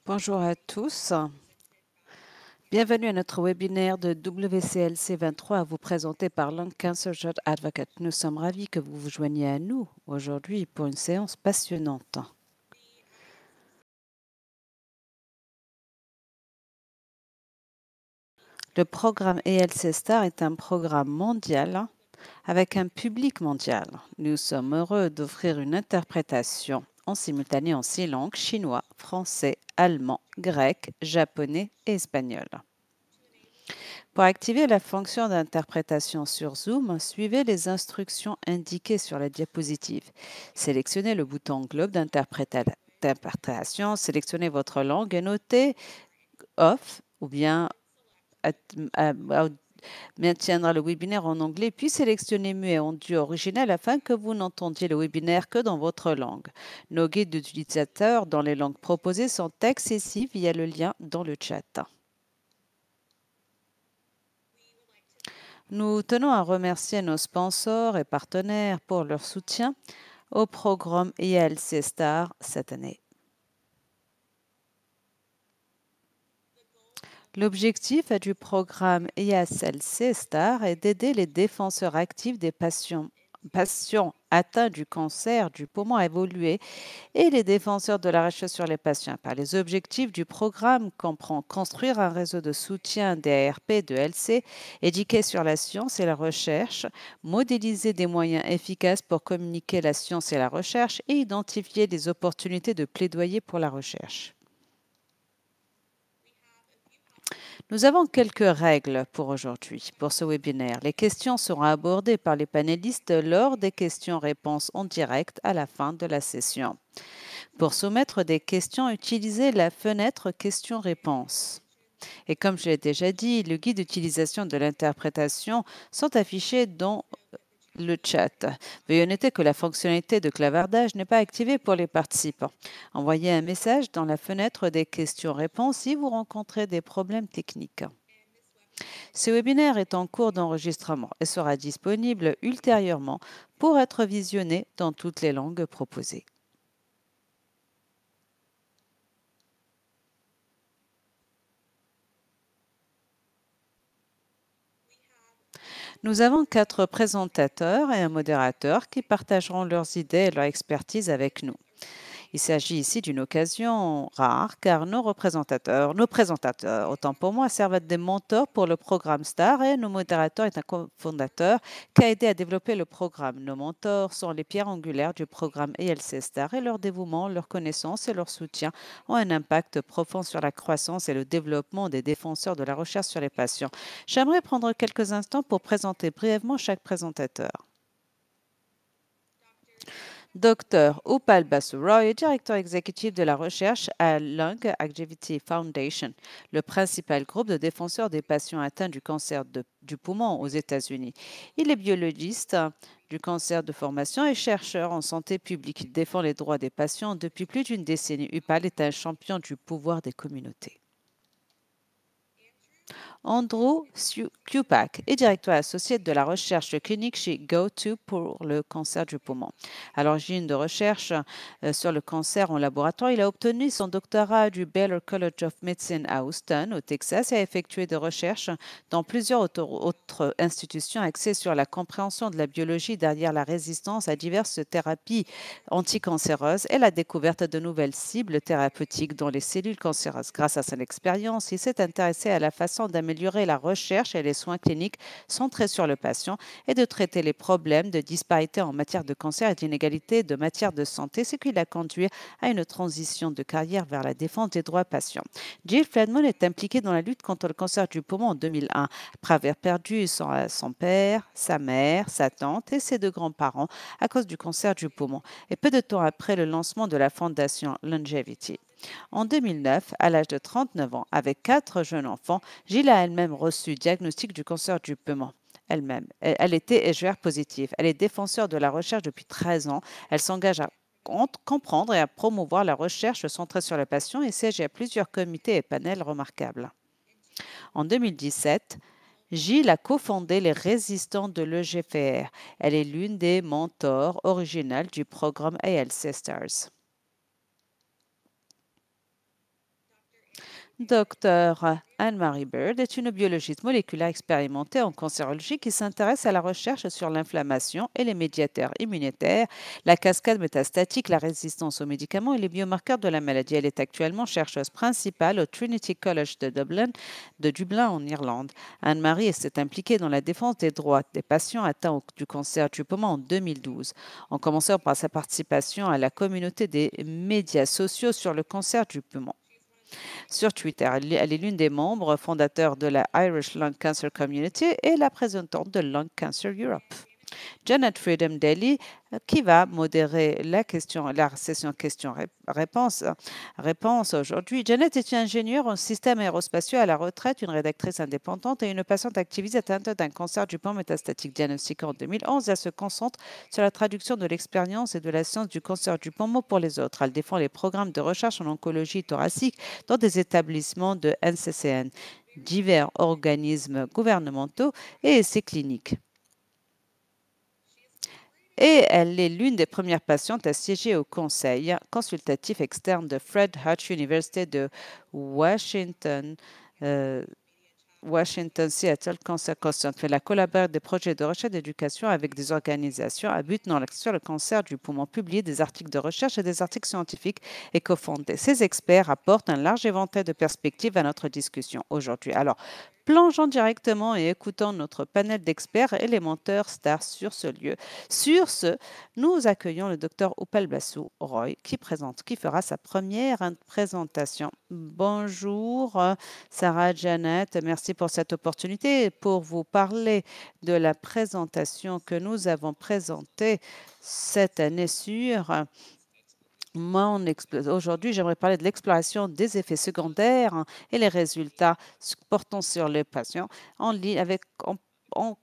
Bonjour à tous. Bienvenue à notre webinaire de WCLC 23 à vous présenter par Lung Cancer Advocate. Nous sommes ravis que vous vous joigniez à nous aujourd'hui pour une séance passionnante. Le programme ELC Star est un programme mondial avec un public mondial. Nous sommes heureux d'offrir une interprétation en simultané en 6 langues: chinois, français, allemand, grec, japonais et espagnol. Pour activer la fonction d'interprétation sur Zoom, suivez les instructions indiquées sur la diapositive. Sélectionnez le bouton globe d'interprétation, sélectionnez votre langue et notez Off ou bien maintiendra le webinaire en anglais, puis sélectionnez Muet en audio original afin que vous n'entendiez le webinaire que dans votre langue. Nos guides d'utilisateurs dans les langues proposées sont accessibles via le lien dans le chat. Nous tenons à remercier nos sponsors et partenaires pour leur soutien au programme ELC Star cette année. L'objectif du programme ELC Star est d'aider les défenseurs actifs des patients atteints du cancer du poumon à évoluer et les défenseurs de la recherche sur les patients. Par les objectifs du programme comprend construire un réseau de soutien des ARP de LC, éduquer sur la science et la recherche, modéliser des moyens efficaces pour communiquer la science et la recherche et identifier les opportunités de plaidoyer pour la recherche. Nous avons quelques règles pour aujourd'hui, pour ce webinaire. Les questions seront abordées par les panélistes lors des questions-réponses en direct à la fin de la session. Pour soumettre des questions, utilisez la fenêtre questions-réponses. Et comme je l'ai déjà dit, le guide d'utilisation de l'interprétation sont affichés dans le chat. Veuillez noter que la fonctionnalité de clavardage n'est pas activée pour les participants. Envoyez un message dans la fenêtre des questions-réponses si vous rencontrez des problèmes techniques. Ce webinaire est en cours d'enregistrement et sera disponible ultérieurement pour être visionné dans toutes les langues proposées. Nous avons 4 présentateurs et un modérateur qui partageront leurs idées et leur expertise avec nous. Il s'agit ici d'une occasion rare car nos présentateurs, autant pour moi, servent des mentors pour le programme STAR et nos modérateurs est un cofondateur qui a aidé à développer le programme. Nos mentors sont les pierres angulaires du programme ELC STAR et leur dévouement, leur connaissance et leur soutien ont un impact profond sur la croissance et le développement des défenseurs de la recherche sur les patients. J'aimerais prendre quelques instants pour présenter brièvement chaque présentateur. Dr Upal Basu Roy est directeur exécutif de la recherche à Lung Activity Foundation, le principal groupe de défenseurs des patients atteints du cancer du poumon aux États-Unis. Il est biologiste du cancer de formation et chercheur en santé publique. Il défend les droits des patients depuis plus d'une décennie. Upal est un champion du pouvoir des communautés. Andrew Kupak est directeur associé de la recherche clinique chez GoTo pour le cancer du poumon. À l'origine de recherche sur le cancer en laboratoire, il a obtenu son doctorat du Baylor College of Medicine à Houston, au Texas, et a effectué des recherches dans plusieurs autres institutions axées sur la compréhension de la biologie derrière la résistance à diverses thérapies anticancéreuses et la découverte de nouvelles cibles thérapeutiques dans les cellules cancéreuses. Grâce à son expérience, il s'est intéressé à la façon d'améliorer la recherche et les soins cliniques centrés sur le patient et de traiter les problèmes de disparité en matière de cancer et d'inégalité de matière de santé, ce qui l'a conduit à une transition de carrière vers la défense des droits patients. Jill Fladmon est impliquée dans la lutte contre le cancer du poumon en 2001, après avoir perdu son père, sa mère, sa tante et ses 2 grands-parents à cause du cancer du poumon, et peu de temps après le lancement de la fondation Longevity. En 2009, à l'âge de 39 ans, avec 4 jeunes enfants, Gilles a elle-même reçu diagnostic du cancer du poumon. Elle était HER positive. Elle est défenseur de la recherche depuis 13 ans. Elle s'engage à comprendre et à promouvoir la recherche centrée sur le patient et siège à plusieurs comités et panels remarquables. En 2017, Gilles a cofondé les résistants de l'EGFR. Elle est l'une des mentors originales du programme ELC Stars. Dr. Anne-Marie Bird est une biologiste moléculaire expérimentée en cancérologie qui s'intéresse à la recherche sur l'inflammation et les médiateurs immunitaires, la cascade métastatique, la résistance aux médicaments et les biomarqueurs de la maladie. Elle est actuellement chercheuse principale au Trinity College de Dublin en Irlande. Anne-Marie s'est impliquée dans la défense des droits des patients atteints du cancer du poumon en 2012, en commençant par sa participation à la communauté des médias sociaux sur le cancer du poumon sur Twitter. Elle est l'une des membres fondateurs de la Irish Lung Cancer Community et la présidente de Lung Cancer Europe. Janet Freedom Daly, qui va modérer la session questions-réponses aujourd'hui. Janet est une ingénieure en système aérospatiaux à la retraite, une rédactrice indépendante et une patiente activiste atteinte d'un cancer du poumon métastatique diagnostiqué en 2011. Elle se concentre sur la traduction de l'expérience et de la science du cancer du poumon pour les autres. Elle défend les programmes de recherche en oncologie thoracique dans des établissements de NCCN, divers organismes gouvernementaux et essais cliniques. Et elle est l'une des premières patientes à siéger au conseil consultatif externe de Fred Hutch University de Washington, Seattle Cancer Consortium. Elle a collaboré des projets de recherche et d'éducation avec des organisations à but non lucratif sur le cancer du poumon, publié des articles de recherche et des articles scientifiques et cofondés. Ces experts apportent un large éventail de perspectives à notre discussion aujourd'hui. Alors, plongeons directement et écoutons notre panel d'experts et les menteurs stars sur ce lieu. Sur ce, nous accueillons le Dr Upal Basu Roy qui fera sa première présentation. Bonjour Sarah Janet, merci pour cette opportunité pour vous parler de la présentation que nous avons présentée cette année sur aujourd'hui, j'aimerais parler de l'exploration des effets secondaires et les résultats portant sur les patients en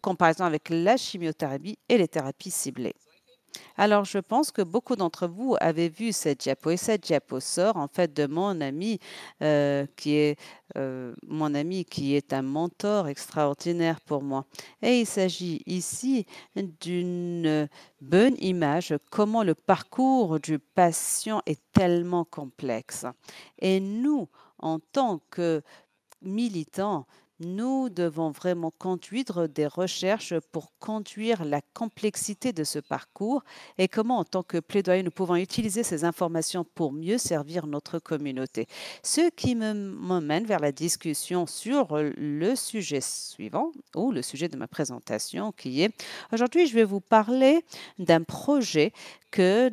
comparaison avec la chimiothérapie et les thérapies ciblées. Alors, je pense que beaucoup d'entre vous avez vu cette diapo et cette diapo sort en fait de mon ami qui est un mentor extraordinaire pour moi. Et il s'agit ici d'une bonne image comment le parcours du patient est tellement complexe. Et nous, en tant que militants, nous devons vraiment conduire des recherches pour conduire la complexité de ce parcours et comment, en tant que plaidoyer, nous pouvons utiliser ces informations pour mieux servir notre communauté. Ce qui m'emmène vers la discussion sur le sujet suivant ou le sujet de ma présentation qui est aujourd'hui, je vais vous parler d'un projet que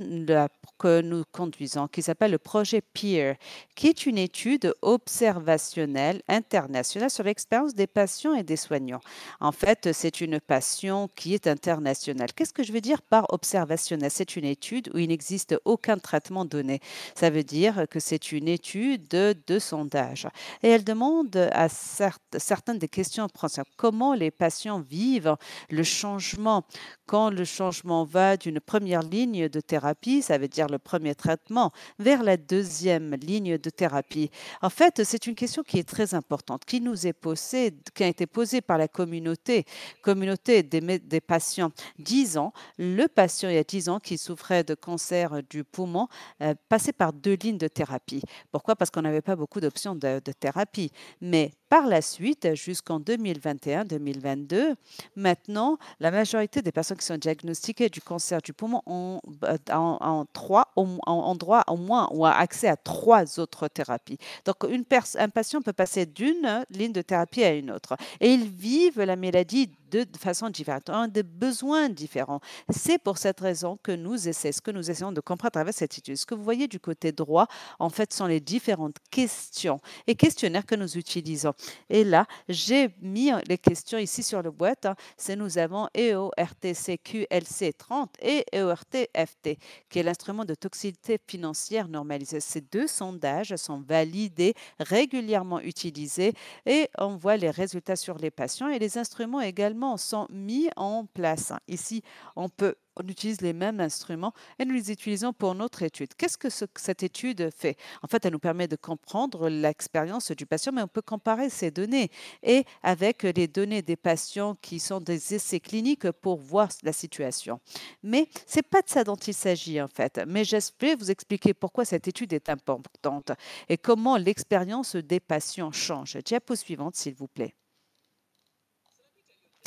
nous conduisons, qui s'appelle le projet PEER, qui est une étude observationnelle internationale sur l'expérience des patients et des soignants. En fait, c'est une passion qui est internationale. Qu'est-ce que je veux dire par observationnel? C'est une étude où il n'existe aucun traitement donné. Ça veut dire que c'est une étude de sondage. Et elle demande à certaines des questions principales. Comment les patients vivent le changement quand le changement va d'une première ligne de thérapie, ça veut dire le premier traitement, vers la deuxième ligne de thérapie. En fait, c'est une question qui est très importante, qui a été posée par la communauté des patients. 10 ans, le patient il y a 10 ans qui souffrait de cancer du poumon passait par 2 lignes de thérapie. Pourquoi? Parce qu'on n'avait pas beaucoup d'options de thérapie. Mais par la suite, jusqu'en 2021-2022, maintenant, la majorité des personnes qui sont diagnostiquées du cancer du poumon ont droit au moins ou a accès à 3 autres thérapies. Donc, un patient peut passer d'une ligne de thérapie à une autre et ils vivent la maladie de façon différente, ont des besoins différents. C'est pour cette raison que ce que nous essayons de comprendre à travers cette étude. Ce que vous voyez du côté droit, en fait, sont les différentes questions et questionnaires que nous utilisons. Et là, j'ai mis les questions ici sur le boîte. Nous avons EORTCQLC30 et EORTFT, qui est l'instrument de toxicité financière normalisé. Ces 2 sondages sont validés, régulièrement utilisés et on voit les résultats sur les patients et les instruments également instruments sont mis en place. Ici, on utilise les mêmes instruments et nous les utilisons pour notre étude. Qu'est-ce que cette étude fait? En fait, elle nous permet de comprendre l'expérience du patient, mais on peut comparer ces données et avec les données des patients qui sont des essais cliniques pour voir la situation. Mais ce n'est pas de ça dont il s'agit en fait. Mais je vais vous expliquer pourquoi cette étude est importante et comment l'expérience des patients change. Diapo suivante, s'il vous plaît.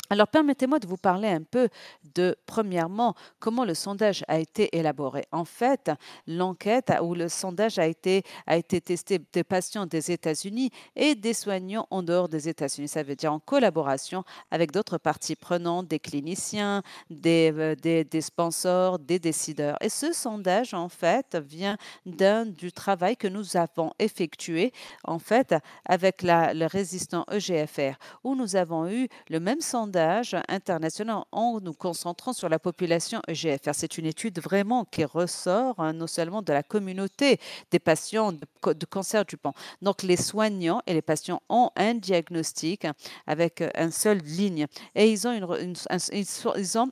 Alors, permettez-moi de vous parler un peu de, premièrement, comment le sondage a été élaboré. En fait, l'enquête ou le sondage a été testé des patients des États-Unis et des soignants en dehors des États-Unis. Ça veut dire en collaboration avec d'autres parties prenantes, des cliniciens, des sponsors, des décideurs. Et ce sondage, en fait, vient du travail que nous avons effectué, en fait, avec le résistant EGFR, où nous avons eu le même sondage international en nous concentrant sur la population EGFR. C'est une étude vraiment qui ressort non seulement de la communauté des patients de cancer du poumon. Donc, les soignants et les patients ont un diagnostic avec une seule ligne. Et ils ont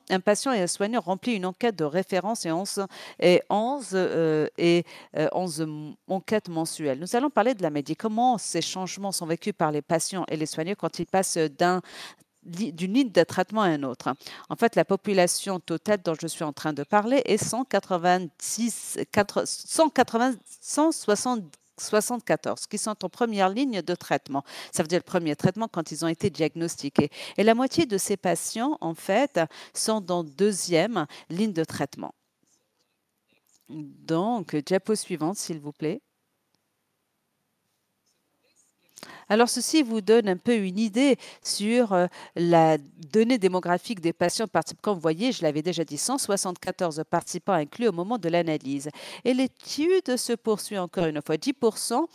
un patient et un soignant rempli une enquête de référence et 11 enquêtes mensuelles. Nous allons parler de la médecine. Comment ces changements sont vécus par les patients et les soignants quand ils passent d'une ligne de traitement à une autre. En fait, la population totale dont je suis en train de parler est 174 qui sont en première ligne de traitement. Ça veut dire le premier traitement quand ils ont été diagnostiqués. Et la moitié de ces patients, en fait, sont dans deuxième ligne de traitement. Donc, diapo suivante, s'il vous plaît. Alors, ceci vous donne un peu une idée sur la donnée démographique des patients participants. Vous voyez, je l'avais déjà dit, 174 participants inclus au moment de l'analyse. Et l'étude se poursuit encore une fois. 10%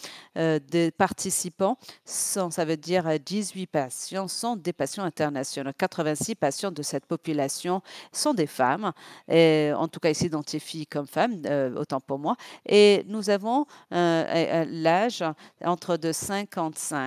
des participants ça veut dire 18 patients, sont des patients internationaux. 86 patients de cette population sont des femmes, et en tout cas, ils s'identifient comme femmes, autant pour moi. Et nous avons l'âge entre de 55.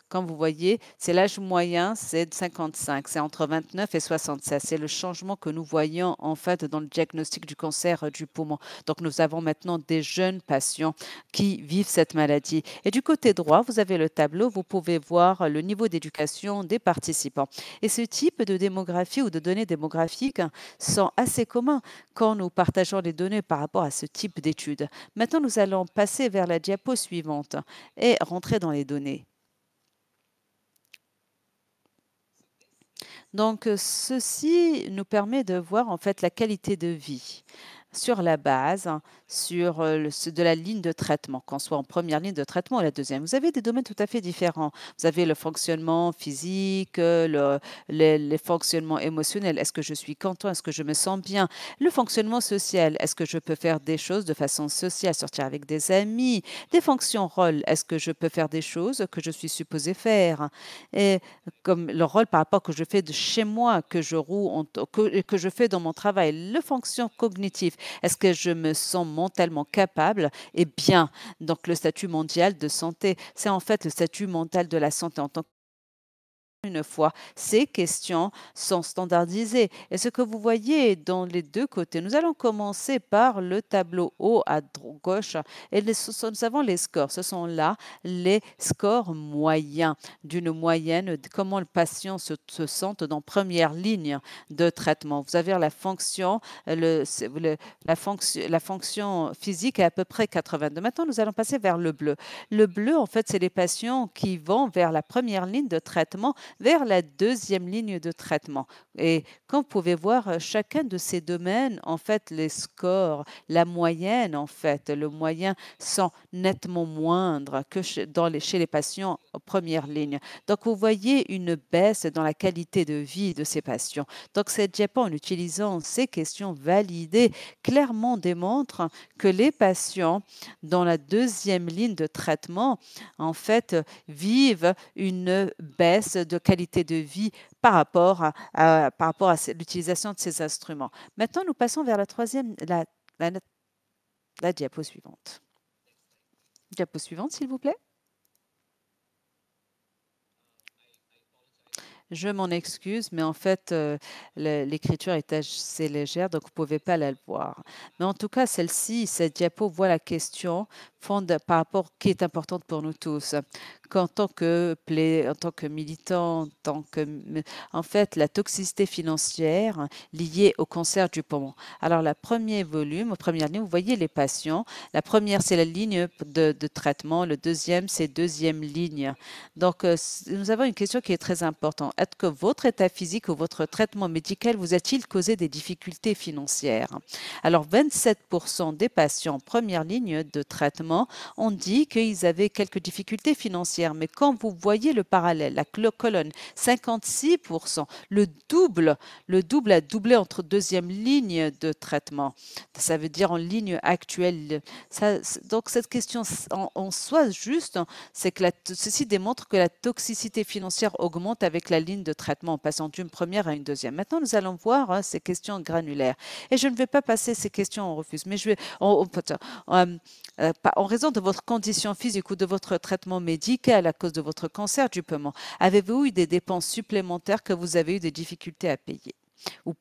Comme vous voyez, c'est l'âge moyen, c'est de 55. C'est entre 29 et 76. C'est le changement que nous voyons en fait dans le diagnostic du cancer du poumon. Donc, nous avons maintenant des jeunes patients qui vivent cette maladie. Et du côté droit, vous avez le tableau. Vous pouvez voir le niveau d'éducation des participants. Et ce type de démographie ou de données démographiques sont assez communs quand nous partageons les données par rapport à ce type d'études. Maintenant, nous allons passer vers la diapo suivante et rentrer dans les données. Donc, ceci nous permet de voir en fait la qualité de vie sur la base de la ligne de traitement, qu'on soit en première ligne de traitement ou la deuxième. Vous avez des domaines tout à fait différents. Vous avez le fonctionnement physique, les fonctionnements émotionnels. Est-ce que je suis content? Est-ce que je me sens bien? Le fonctionnement social. Est-ce que je peux faire des choses de façon sociale, sortir avec des amis? Des fonctions rôles. Est-ce que je peux faire des choses que je suis supposé faire? Et comme le rôle par rapport que je fais de chez moi, que je fais dans mon travail, le fonction cognitive. Est-ce que je me sens mentalement capable et bien? Donc, le statut mondial de santé, c'est en fait le statut mental de la santé en tant que une fois, ces questions sont standardisées. Et ce que vous voyez dans les deux côtés, nous allons commencer par le tableau haut à gauche. Et nous avons les scores. Ce sont là les scores moyens, d'une moyenne, de comment le patient se sent dans première ligne de traitement. Vous avez la fonction, la fonction physique est à peu près 82. Maintenant, nous allons passer vers le bleu. Le bleu, en fait, c'est les patients qui vont vers la première ligne de traitement, vers la deuxième ligne de traitement. Et comme vous pouvez voir, chacun de ces domaines, en fait, les scores, la moyenne, en fait, le moyen sont nettement moindres que chez les patients en première ligne. Donc, vous voyez une baisse dans la qualité de vie de ces patients. Donc, cette diapo, en utilisant ces questions validées, clairement démontre que les patients dans la deuxième ligne de traitement, en fait, vivent une baisse de qualité de vie par rapport à l'utilisation de ces instruments. Maintenant, nous passons vers la troisième, la diapo suivante. Diapo suivante, s'il vous plaît. Je m'en excuse, mais en fait, l'écriture est assez légère, donc vous ne pouvez pas la voir. Mais en tout cas, celle-ci, cette diapo voit la question par rapport qui est importante pour nous tous. Qu'en tant que en tant que militant, en fait, la toxicité financière liée au cancer du poumon. Alors, la premier volume, première ligne, vous voyez les patients. La première, c'est la ligne de traitement. Le deuxième, c'est deuxième ligne. Donc, nous avons une question qui est très importante. Est-ce que votre état physique ou votre traitement médical vous a-t-il causé des difficultés financières? Alors, 27% des patients en première ligne de traitement ont dit qu'ils avaient quelques difficultés financières. Mais quand vous voyez le parallèle, la colonne, 56%, le double a doublé entre deuxième ligne de traitement. Ça veut dire en ligne actuelle. Donc, cette question en soi juste, c'est que ceci démontre que la toxicité financière augmente avec la ligne de traitement en passant d'une première à une deuxième. Maintenant, nous allons voir ces questions granulaires. Et je ne vais pas passer ces questions en refus, mais je vais, en raison de votre condition physique ou de votre traitement médical à cause de votre cancer du poumon, avez-vous eu des dépenses supplémentaires que vous avez eu des difficultés à payer? Ou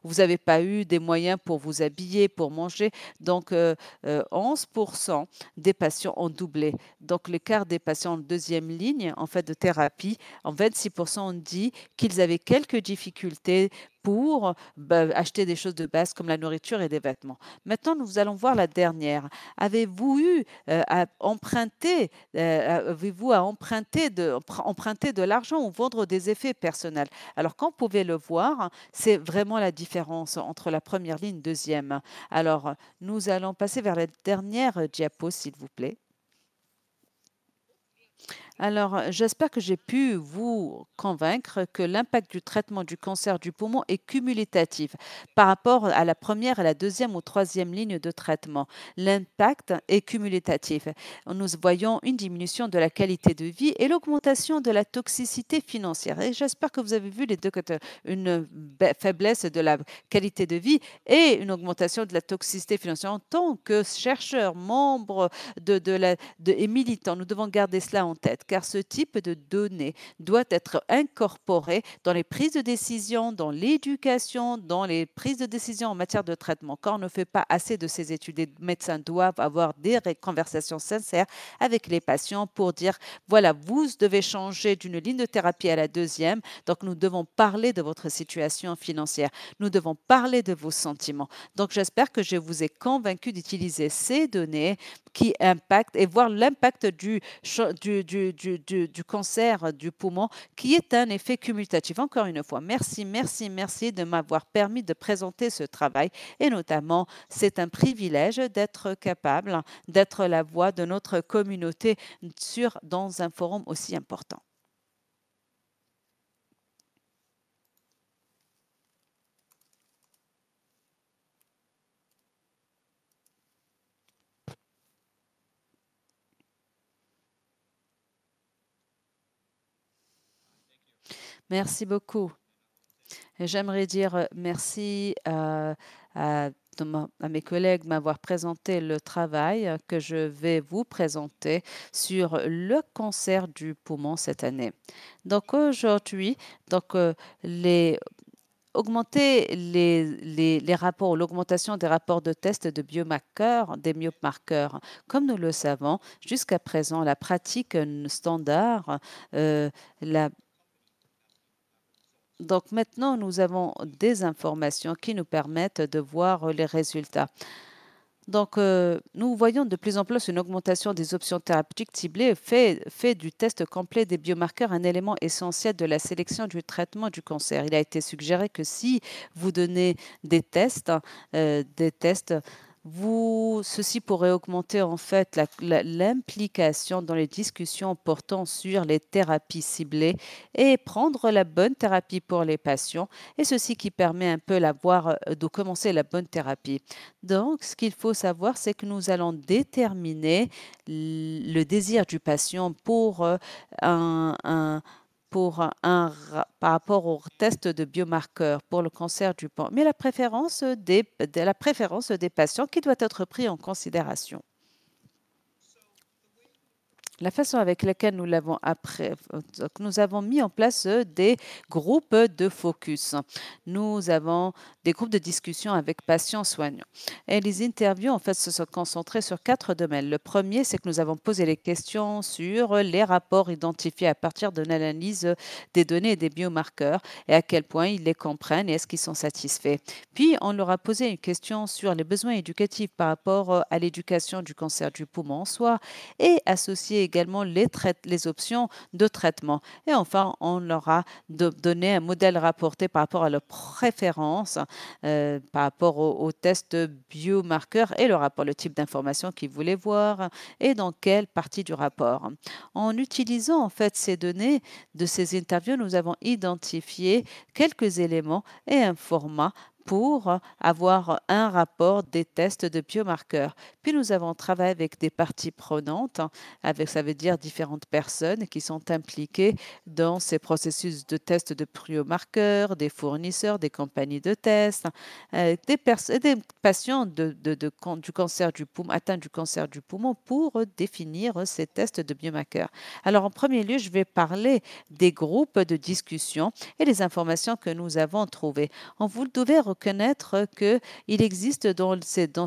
vous n'avez pas eu des moyens pour vous habiller, pour manger. Donc, 11% des patients ont doublé. Donc, le quart des patients en deuxième ligne, en fait, de thérapie, en 26% ont dit qu'ils avaient quelques difficultés pour acheter des choses de base comme la nourriture et des vêtements. Maintenant, nous allons voir la dernière. Avez-vous eu à emprunter, avez-vous à emprunter de l'argent ou vendre des effets personnels? Alors, comme vous pouvez le voir, c'est vraiment la différence entre la première ligne, deuxième. Alors, nous allons passer vers la dernière diapo, s'il vous plaît. Alors, j'espère que j'ai pu vous convaincre que l'impact du traitement du cancer du poumon est cumulatif par rapport à la première, à la deuxième ou troisième ligne de traitement. L'impact est cumulatif. Nous voyons une diminution de la qualité de vie et l'augmentation de la toxicité financière. Et j'espère que vous avez vu les deux côtés, une faiblesse de la qualité de vie et une augmentation de la toxicité financière. En tant que chercheur, membre et militants, nous devons garder cela en tête car ce type de données doit être incorporé dans les prises de décision, dans l'éducation, dans les prises de décision en matière de traitement. Quand on ne fait pas assez de ces études, les médecins doivent avoir des conversations sincères avec les patients pour dire, voilà, vous devez changer d'une ligne de thérapie à la deuxième. Donc, nous devons parler de votre situation financière. Nous devons parler de vos sentiments. Donc, j'espère que je vous ai convaincu d'utiliser ces données qui impactent et voir l'impact du cancer du poumon qui est un effet cumulatif. Encore une fois, merci, merci, merci de m'avoir permis de présenter ce travail et notamment, c'est un privilège d'être capable d'être la voix de notre communauté dans un forum aussi important. Merci beaucoup. J'aimerais dire merci à mes collègues de m'avoir présenté le travail que je vais vous présenter sur le cancer du poumon cette année. Donc aujourd'hui, donc les augmenter les rapports, l'augmentation des rapports de tests de biomarqueurs, des biomarqueurs. Comme nous le savons, jusqu'à présent, la pratique standard, la donc maintenant, nous avons des informations qui nous permettent de voir les résultats. Donc, nous voyons de plus en plus une augmentation des options thérapeutiques ciblées, fait du test complet des biomarqueurs un élément essentiel de la sélection du traitement du cancer. Il a été suggéré que si vous donnez des tests ceci pourrait augmenter en fait l'implication dans les discussions portant sur les thérapies ciblées et prendre la bonne thérapie pour les patients, et ceci qui permet un peu de commencer la bonne thérapie. Donc, ce qu'il faut savoir, c'est que nous allons déterminer le désir du patient un, un- par rapport au test de biomarqueurs pour le cancer du poumon, mais la préférence des patients qui doit être pris en considération. La façon avec laquelle nous avons mis en place des groupes de focus. Nous avons des groupes de discussion avec patients soignants. Et les interviews, en fait, se sont concentrées sur 4 domaines. Le premier, c'est que nous avons posé les questions sur les rapports identifiés à partir de l'analyse des données et des biomarqueurs et à quel point ils les comprennent et est-ce qu'ils sont satisfaits. Puis, on leur a posé une question sur les besoins éducatifs par rapport à l'éducation du cancer du poumon en soi et associer également les options de traitement. Et enfin, on leur a donné un modèle rapporté par rapport à leurs préférences, par rapport aux tests biomarqueurs et le rapport, le type d'information qu'ils voulaient voir et dans quelle partie du rapport. En utilisant en fait ces données de ces interviews, nous avons identifié quelques éléments et un format pour avoir un rapport des tests de biomarqueurs. Puis nous avons travaillé avec des parties prenantes, avec ça veut dire différentes personnes qui sont impliquées dans ces processus de tests de biomarqueurs, des fournisseurs, des compagnies de tests, des patients du cancer du poumon, atteints du cancer du poumon pour définir ces tests de biomarqueurs. Alors en premier lieu, je vais parler des groupes de discussion et les informations que nous avons trouvées. Vous devez reconnaître qu'il existe dans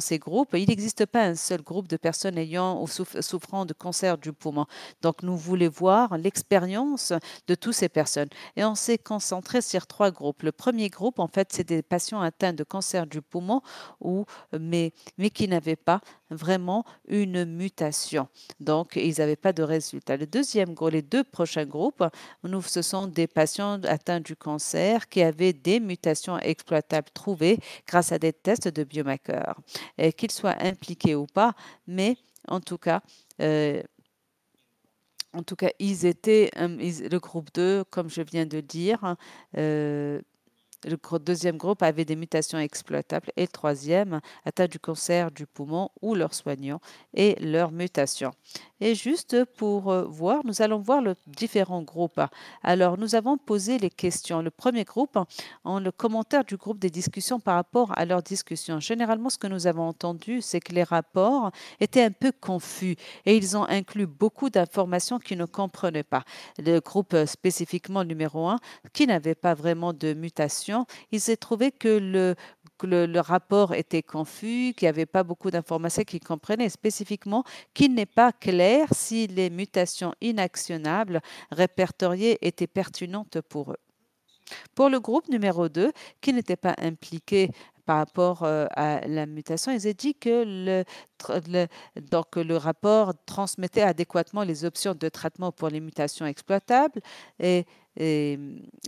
ces groupes, il n'existe pas un seul groupe de personnes ayant ou souffrant de cancer du poumon. Donc, nous voulons voir l'expérience de toutes ces personnes. Et on s'est concentré sur 3 groupes. Le premier groupe, en fait, c'est des patients atteints de cancer du poumon, mais qui n'avaient pas vraiment une mutation. Donc, ils n'avaient pas de résultat. Les 2 prochains groupes, ce sont des patients atteints du cancer qui avaient des mutations exploitables trouvées grâce à des tests de biomarqueurs, qu'ils soient impliqués ou pas, mais en tout cas, euh, ils étaient le groupe 2, comme je viens de dire. Le deuxième groupe avait des mutations exploitables et le troisième atteint du cancer du poumon ou leurs soignants et leurs mutations. Et juste pour voir, nous allons voir les différents groupes. Alors, nous avons posé les questions. Le premier groupe, le commentaire du groupe des discussions par rapport à leurs discussions. Généralement, ce que nous avons entendu, c'est que les rapports étaient un peu confus et ils ont inclus beaucoup d'informations qu'ils ne comprenaient pas. Le groupe spécifiquement numéro 1, qui n'avait pas vraiment de mutation, il s'est trouvé que le rapport était confus, qu'il n'y avait pas beaucoup d'informations qu'ils comprenaient, spécifiquement qu'il n'est pas clair si les mutations inactionnables répertoriées étaient pertinentes pour eux. Pour le groupe numéro 2, qui n'était pas impliqué par rapport à la mutation, ils ont dit que donc, le rapport transmettait adéquatement les options de traitement pour les mutations exploitables et, et,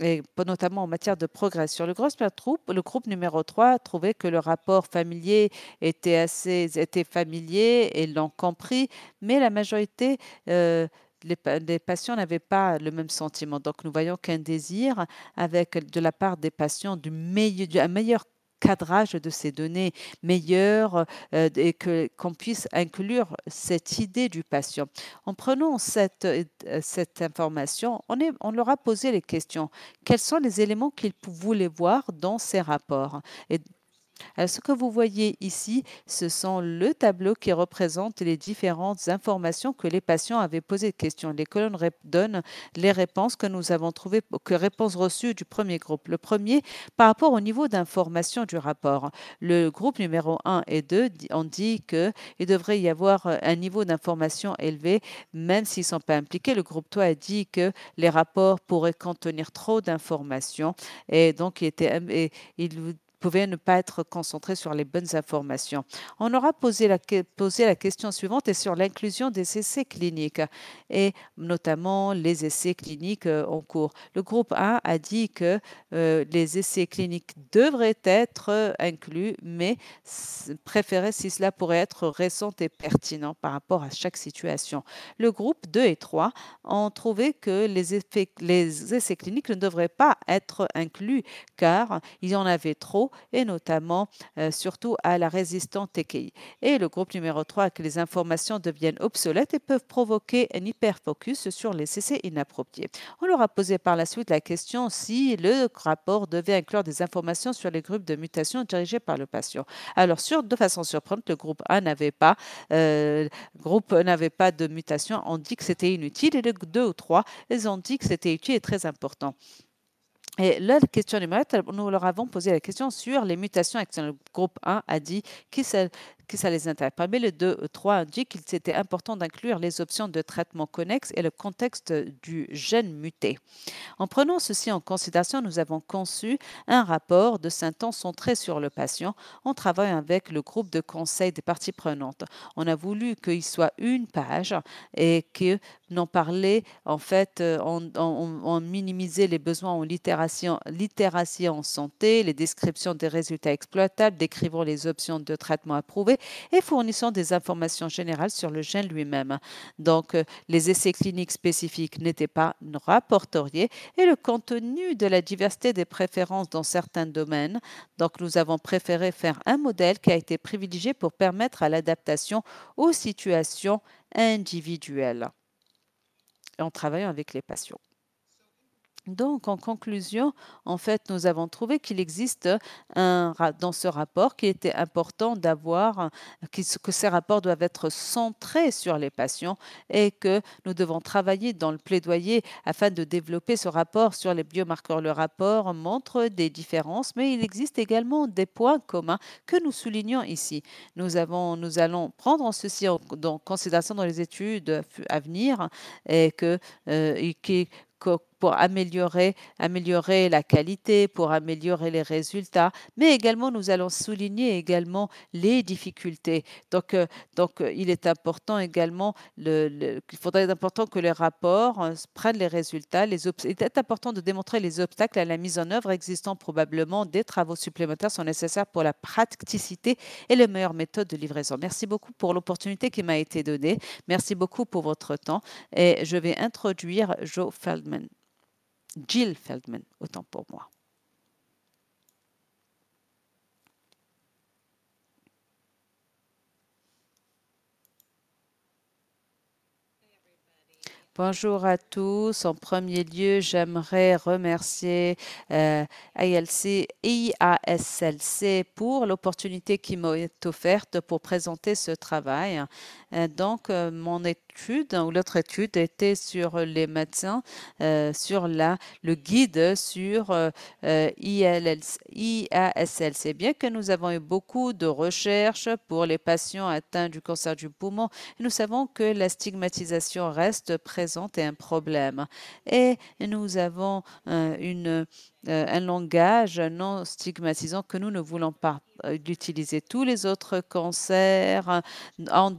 et notamment en matière de progression. Le groupe numéro 3 trouvait que le rapport familier était familier et l'ont compris, mais la majorité les patients n'avaient pas le même sentiment. Donc, nous voyons qu'un désir avec de la part des patients un meilleur cadrage de ces données meilleur et qu'on puisse inclure cette idée du patient. En prenant cette information, on leur a posé les questions. Quels sont les éléments qu'ils voulaient voir dans ces rapports? Et alors, ce que vous voyez ici, ce sont le tableau qui représente les différentes informations que les patients avaient posées de questions. Les colonnes donnent les réponses que nous avons trouvées, que réponses reçues du premier groupe. Le premier, par rapport au niveau d'information du rapport. Le groupe numéro 1 et 2 ont dit qu'il devrait y avoir un niveau d'information élevé, même s'ils ne sont pas impliqués. Le groupe 3 a dit que les rapports pourraient contenir trop d'informations et donc il pouvait ne pas être concentré sur les bonnes informations. On aura posé la question suivante et sur l'inclusion des essais cliniques et notamment les essais cliniques en cours. Le groupe A a dit que les essais cliniques devraient être inclus, mais préféré si cela pourrait être récent et pertinent par rapport à chaque situation. Le groupe 2 et 3 ont trouvé que les essais cliniques ne devraient pas être inclus car il y en avait trop haut et notamment surtout à la résistance TKI. Et le groupe numéro 3, que les informations deviennent obsolètes et peuvent provoquer un hyperfocus sur les CC inappropriés. On leur a posé par la suite la question si le rapport devait inclure des informations sur les groupes de mutations dirigés par le patient. Alors, de façon surprenante, le groupe 1 n'avait pas de mutation. On dit que c'était inutile et les 2 ou 3, ils ont dit que c'était utile et très important. Et la question numéro 8, nous leur avons posé la question sur les mutations actionnelles. Le groupe 1 a dit que ça les intéresse. Parmi les 2 ou 3 indiquent qu'il était important d'inclure les options de traitement connexe et le contexte du gène muté. En prenant ceci en considération, nous avons conçu un rapport de synthèse centré sur le patient en travaillant avec le groupe de conseil des parties prenantes. On a voulu qu'il soit une page et que n'en parlait en fait, on minimisait les besoins en littération en santé, les descriptions des résultats exploitables, décrivant les options de traitement approuvées et fournissant des informations générales sur le gène lui-même. Donc, les essais cliniques spécifiques n'étaient pas rapportoriés et le contenu de la diversité des préférences dans certains domaines. Donc, nous avons préféré faire un modèle qui a été privilégié pour permettre à l'adaptation aux situations individuelles en travaillant avec les patients. Donc, en conclusion, en fait, nous avons trouvé qu'il existe dans ce rapport qu'il était important d'avoir, que ces rapports doivent être centrés sur les patients et que nous devons travailler dans le plaidoyer afin de développer ce rapport sur les biomarqueurs. Le rapport montre des différences, mais il existe également des points communs que nous soulignons ici. Nous allons prendre ceci en considération dans les études à venir et pour améliorer la qualité, pour améliorer les résultats, mais également nous allons souligner également les difficultés. Donc, il est important également, il faudrait important que les rapports prennent les résultats. Il est important de démontrer les obstacles à la mise en œuvre existant. Probablement des travaux supplémentaires sont nécessaires pour la praticité et les meilleures méthodes de livraison. Merci beaucoup pour l'opportunité qui m'a été donnée. Merci beaucoup pour votre temps et je vais introduire Jill Feldman, autant pour moi. Bonjour à tous. En premier lieu, j'aimerais remercier IASLC pour l'opportunité qui m'a été offerte pour présenter ce travail. Donc, mon étude ou l'autre étude était sur les médecins, sur le guide sur IASLC. Bien que nous avons eu beaucoup de recherches pour les patients atteints du cancer du poumon, nous savons que la stigmatisation reste présente et un problème. Et nous avons un langage non stigmatisant que nous ne voulons pas d'utiliser. Tous les autres cancers ont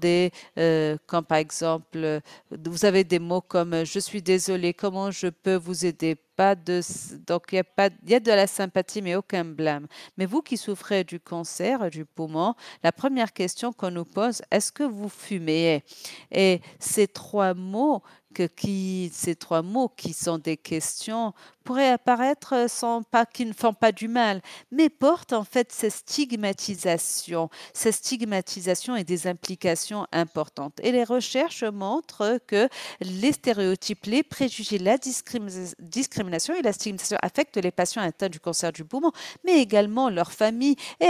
comme par exemple, vous avez des mots comme je suis désolé, comment je peux vous aider? Donc, il y a de la sympathie, mais aucun blâme. Mais vous qui souffrez du cancer du poumon, la première question qu'on nous pose, est-ce que vous fumez? Et ces trois mots qui sont des questions pourraient apparaître qui ne font pas du mal, mais portent en fait ces stigmatisations et des implications importantes. Et les recherches montrent que les stéréotypes, les préjugés, la discrimination et la stigmatisation affectent les patients atteints du cancer du poumon, mais également leur famille et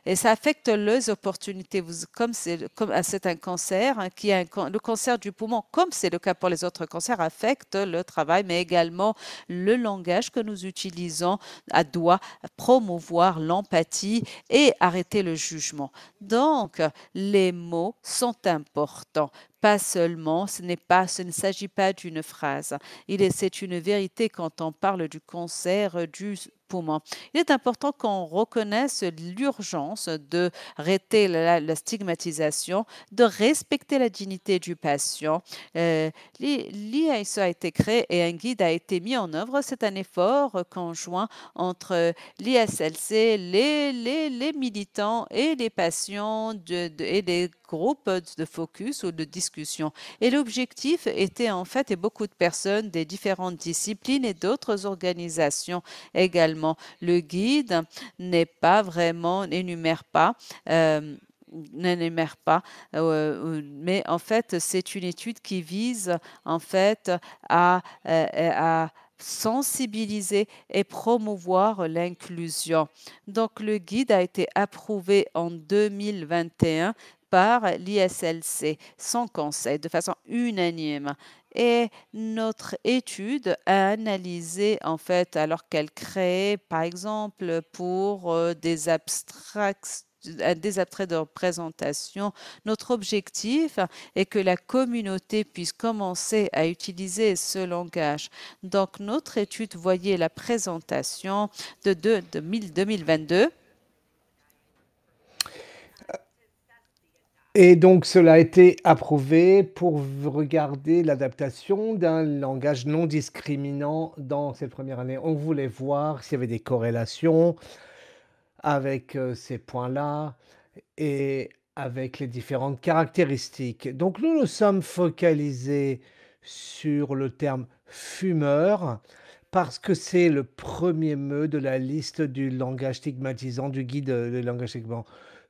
et ça affecte les opportunités. Comme c'est un cancer, le cancer du poumon, comme c'est le cas pour les autres cancers, affecte le travail, mais également le langage que nous utilisons doit promouvoir l'empathie et arrêter le jugement. Donc, les mots sont importants. Pas seulement, ce ne s'agit pas d'une phrase. C'est une vérité quand on parle du cancer du poumon. Il est important qu'on reconnaisse l'urgence de arrêter la stigmatisation, de respecter la dignité du patient. L'IASA a été créé et un guide a été mis en œuvre. C'est un effort conjoint entre l'ISLC, les militants et les patients et les groupes de focus ou de discussion discussion. Et l'objectif était en fait, et beaucoup de personnes des différentes disciplines et d'autres organisations également. Le guide n'est pas vraiment, euh, n'énumère pas, mais en fait, c'est une étude qui vise en fait à sensibiliser et promouvoir l'inclusion. Donc, le guide a été approuvé en 2021 par l'ISLC, son conseil, de façon unanime. Et notre étude a analysé, en fait, alors qu'elle crée, par exemple, pour des abstraits de représentation, notre objectif est que la communauté puisse commencer à utiliser ce langage. Donc, notre étude voyait la présentation de 2022. Et donc, cela a été approuvé pour regarder l'adaptation d'un langage non discriminant dans cette première année. On voulait voir s'il y avait des corrélations avec ces points-là et avec les différentes caractéristiques. Donc, nous nous sommes focalisés sur le terme fumeur parce que c'est le premier mot de la liste du langage stigmatisant, du guide du langage stigmatisant.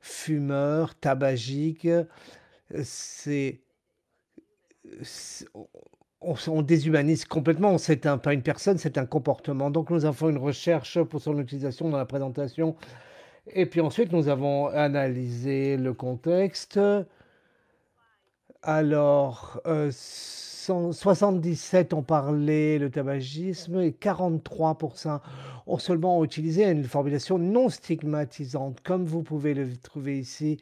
Fumeur, tabagique, c'est on déshumanise complètement. C'est pas une personne, c'est un comportement. Donc nous avons une recherche pour son utilisation dans la présentation et puis ensuite nous avons analysé le contexte. Alors, 77 ont parlé le tabagisme et 43 ont seulement utilisé une formulation non stigmatisante, comme vous pouvez le trouver ici.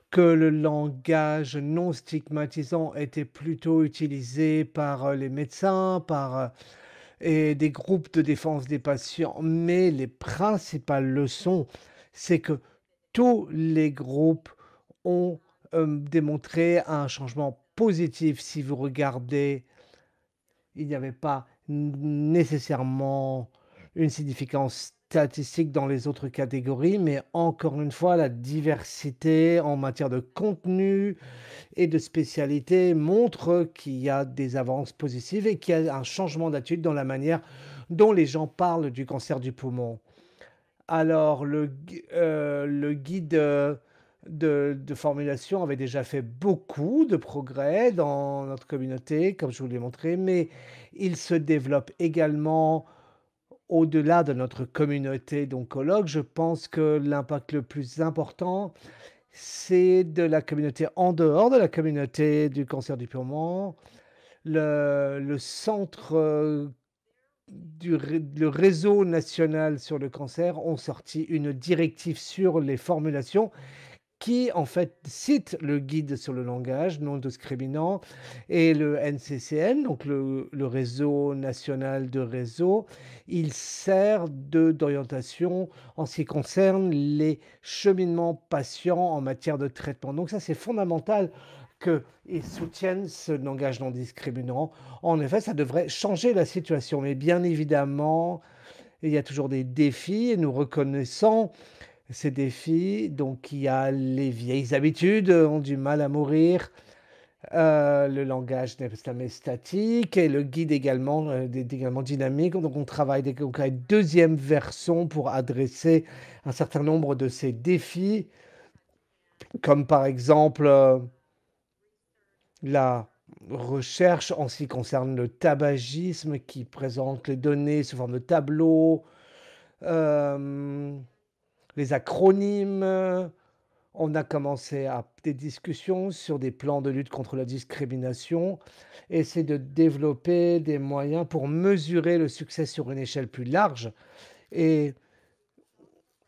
Que le langage non stigmatisant était plutôt utilisé par les médecins, par et des groupes de défense des patients. Mais les principales leçons, c'est que tous les groupes ont démontré un changement positif. Si vous regardez, il n'y avait pas nécessairement une significance statistique dans les autres catégories, mais encore une fois, la diversité en matière de contenu et de spécialité montre qu'il y a des avances positives et qu'il y a un changement d'attitude dans la manière dont les gens parlent du cancer du poumon. Alors le guide, de formulation avait déjà fait beaucoup de progrès dans notre communauté, comme je vous l'ai montré, mais il se développe également au-delà de notre communauté d'oncologues. Je pense que l'impact le plus important, c'est de la communauté en dehors de la communauté du cancer du poumon. Le centre, le réseau national sur le cancer ont sorti une directive sur les formulations qui, en fait, cite le guide sur le langage non discriminant et le NCCN, donc le réseau national de réseaux. Il sert d'orientation en ce qui concerne les cheminements patients en matière de traitement. Donc ça, c'est fondamental qu'ils soutiennent ce langage non discriminant. En effet, ça devrait changer la situation, mais bien évidemment, il y a toujours des défis et nous reconnaissons ces défis. Donc il y a les vieilles habitudes, ont du mal à mourir. Le langage n'est jamais statique et le guide également, est également dynamique. Donc on travaille donc à une deuxième version pour adresser un certain nombre de ces défis, comme par exemple, la recherche en ce qui concerne le tabagisme qui présente les données sous forme de tableau, les acronymes. On a commencé à des discussions sur des plans de lutte contre la discrimination et c'est de développer des moyens pour mesurer le succès sur une échelle plus large et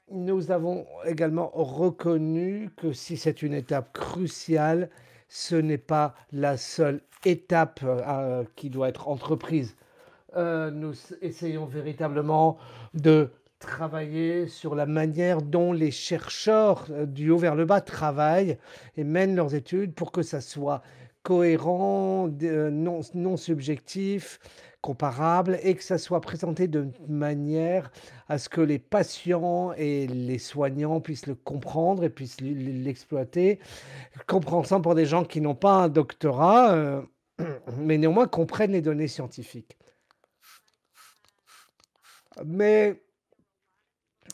nous avons également reconnu que si c'est une étape cruciale, ce n'est pas la seule étape, qui doit être entreprise. Nous essayons véritablement de travailler sur la manière dont les chercheurs, du haut vers le bas travaillent et mènent leurs études pour que ça soit cohérent, non subjectif, comparable et que ça soit présenté de manière à ce que les patients et les soignants puissent le comprendre et puissent l'exploiter. Compréhensible pour des gens qui n'ont pas un doctorat, mais néanmoins comprennent les données scientifiques. Mais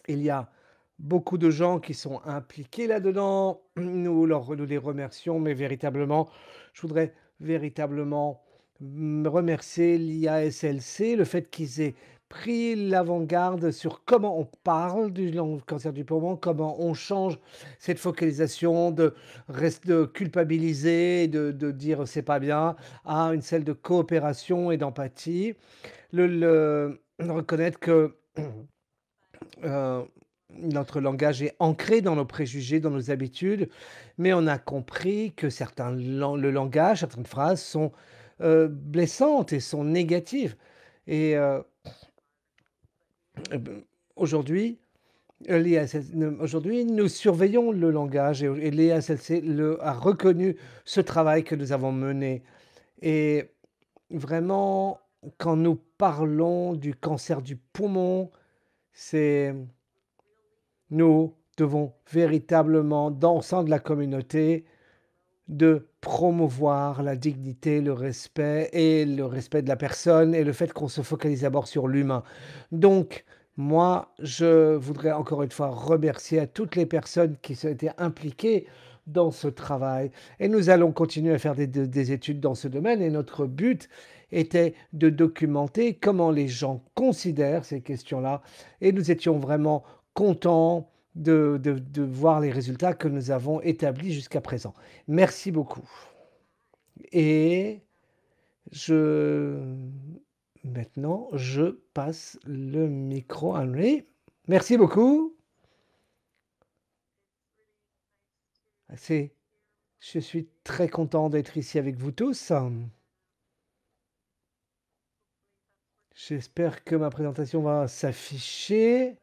il y a beaucoup de gens qui sont impliqués là-dedans. Nous les remercions, mais véritablement, je voudrais véritablement, remercier l'IASLC, le fait qu'ils aient pris l'avant-garde sur comment on parle du cancer du poumon, comment on change cette focalisation de culpabiliser, de dire: «C'est pas bien», à une celle de coopération et d'empathie. Reconnaître que notre langage est ancré dans nos préjugés, dans nos habitudes, mais on a compris que le langage, certaines phrases sont, blessantes et sont négatives et b aujourd'hui, aujourd'hui, nous surveillons le langage et l'IASLC a reconnu ce travail que nous avons mené et vraiment, quand nous parlons du cancer du poumon, c'est nous devons véritablement, dans au sein de la communauté, de promouvoir la dignité, le respect de la personne et le fait qu'on se focalise d'abord sur l'humain. Donc moi, je voudrais encore une fois remercier à toutes les personnes qui ont été impliquées dans ce travail et nous allons continuer à faire des études dans ce domaine et notre but était de documenter comment les gens considèrent ces questions-là et nous étions vraiment contents de voir les résultats que nous avons établis jusqu'à présent. Merci beaucoup et je maintenant, je passe le micro à Henry. Merci beaucoup. C'est je suis très content d'être ici avec vous tous. J'espère que ma présentation va s'afficher.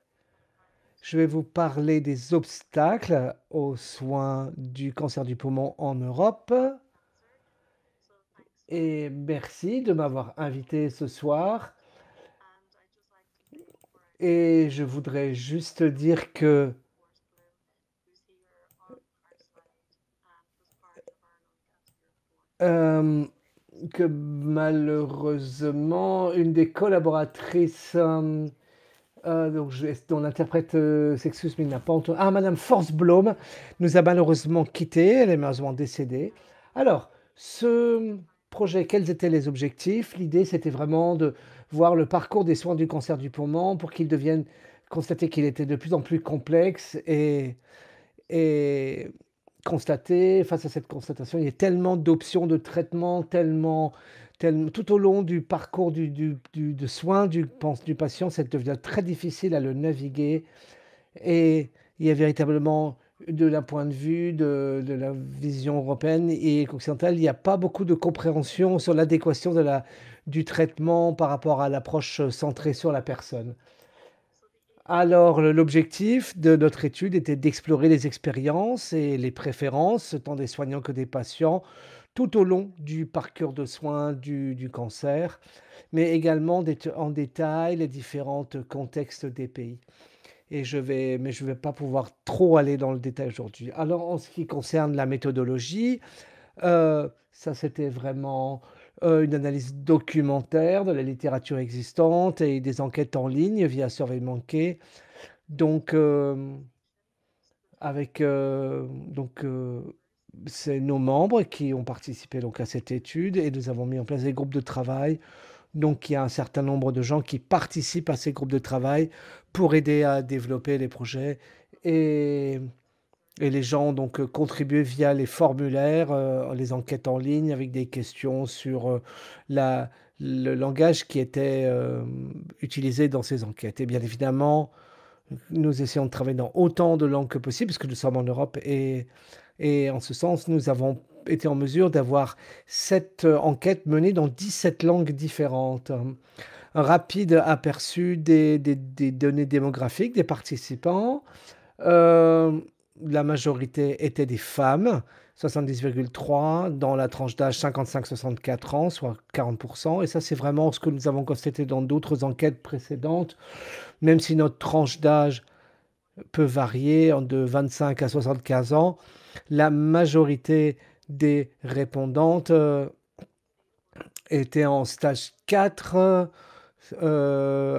Je vais vous parler des obstacles aux soins du cancer du poumon en Europe et merci de m'avoir invité ce soir et je voudrais juste dire hem, que malheureusement une des collaboratrices, donc dont l'interprète, s'excuse mais il n'a pas madame Forsblom nous a malheureusement quittés, elle est malheureusement décédée. Alors, ce projet, quels étaient les objectifs? L'idée, c'était vraiment de voir le parcours des soins du cancer du poumon pour qu'il devienne constater qu'il était de plus en plus complexe et constater face à cette constatation, il y a tellement d'options de traitement, tout au long du parcours de soins du patient, ça devient très difficile à le naviguer et il y a véritablement de la point de vue de la vision européenne et occidentale, il n'y a pas beaucoup de compréhension sur l'adéquation du traitement par rapport à l'approche, centrée sur la personne. Alors, l'objectif de notre étude était d'explorer les expériences et les préférences, tant des soignants que des patients, tout au long du parcours de soins du cancer, mais également en détail les différents contextes des pays. Mais je vais pas pouvoir trop aller dans le détail aujourd'hui. Alors, en ce qui concerne la méthodologie, ça c'était vraiment, une analyse documentaire de la littérature existante et des enquêtes en ligne via SurveyMonkey. Donc, avec, c'est nos membres qui ont participé donc à cette étude et nous avons mis en place des groupes de travail. Donc il y a un certain nombre de gens qui participent à ces groupes de travail pour aider à développer les projets et et les gens ont donc, contribué via les formulaires, les enquêtes en ligne avec des questions sur, la le langage qui était, utilisé dans ces enquêtes et bien évidemment, nous essayons de travailler dans autant de langues que possible puisque nous sommes en Europe et en ce sens, nous avons été en mesure d'avoir cette, enquête menée dans 17 langues différentes. Un rapide aperçu des données démographiques des participants. La majorité étaient des femmes, 70,3 dans la tranche d'âge 55-64 ans, soit 40%. Et ça, c'est vraiment ce que nous avons constaté dans d'autres enquêtes précédentes. Même si notre tranche d'âge peut varier de 25 à 75 ans, la majorité des répondantes étaient en stage 4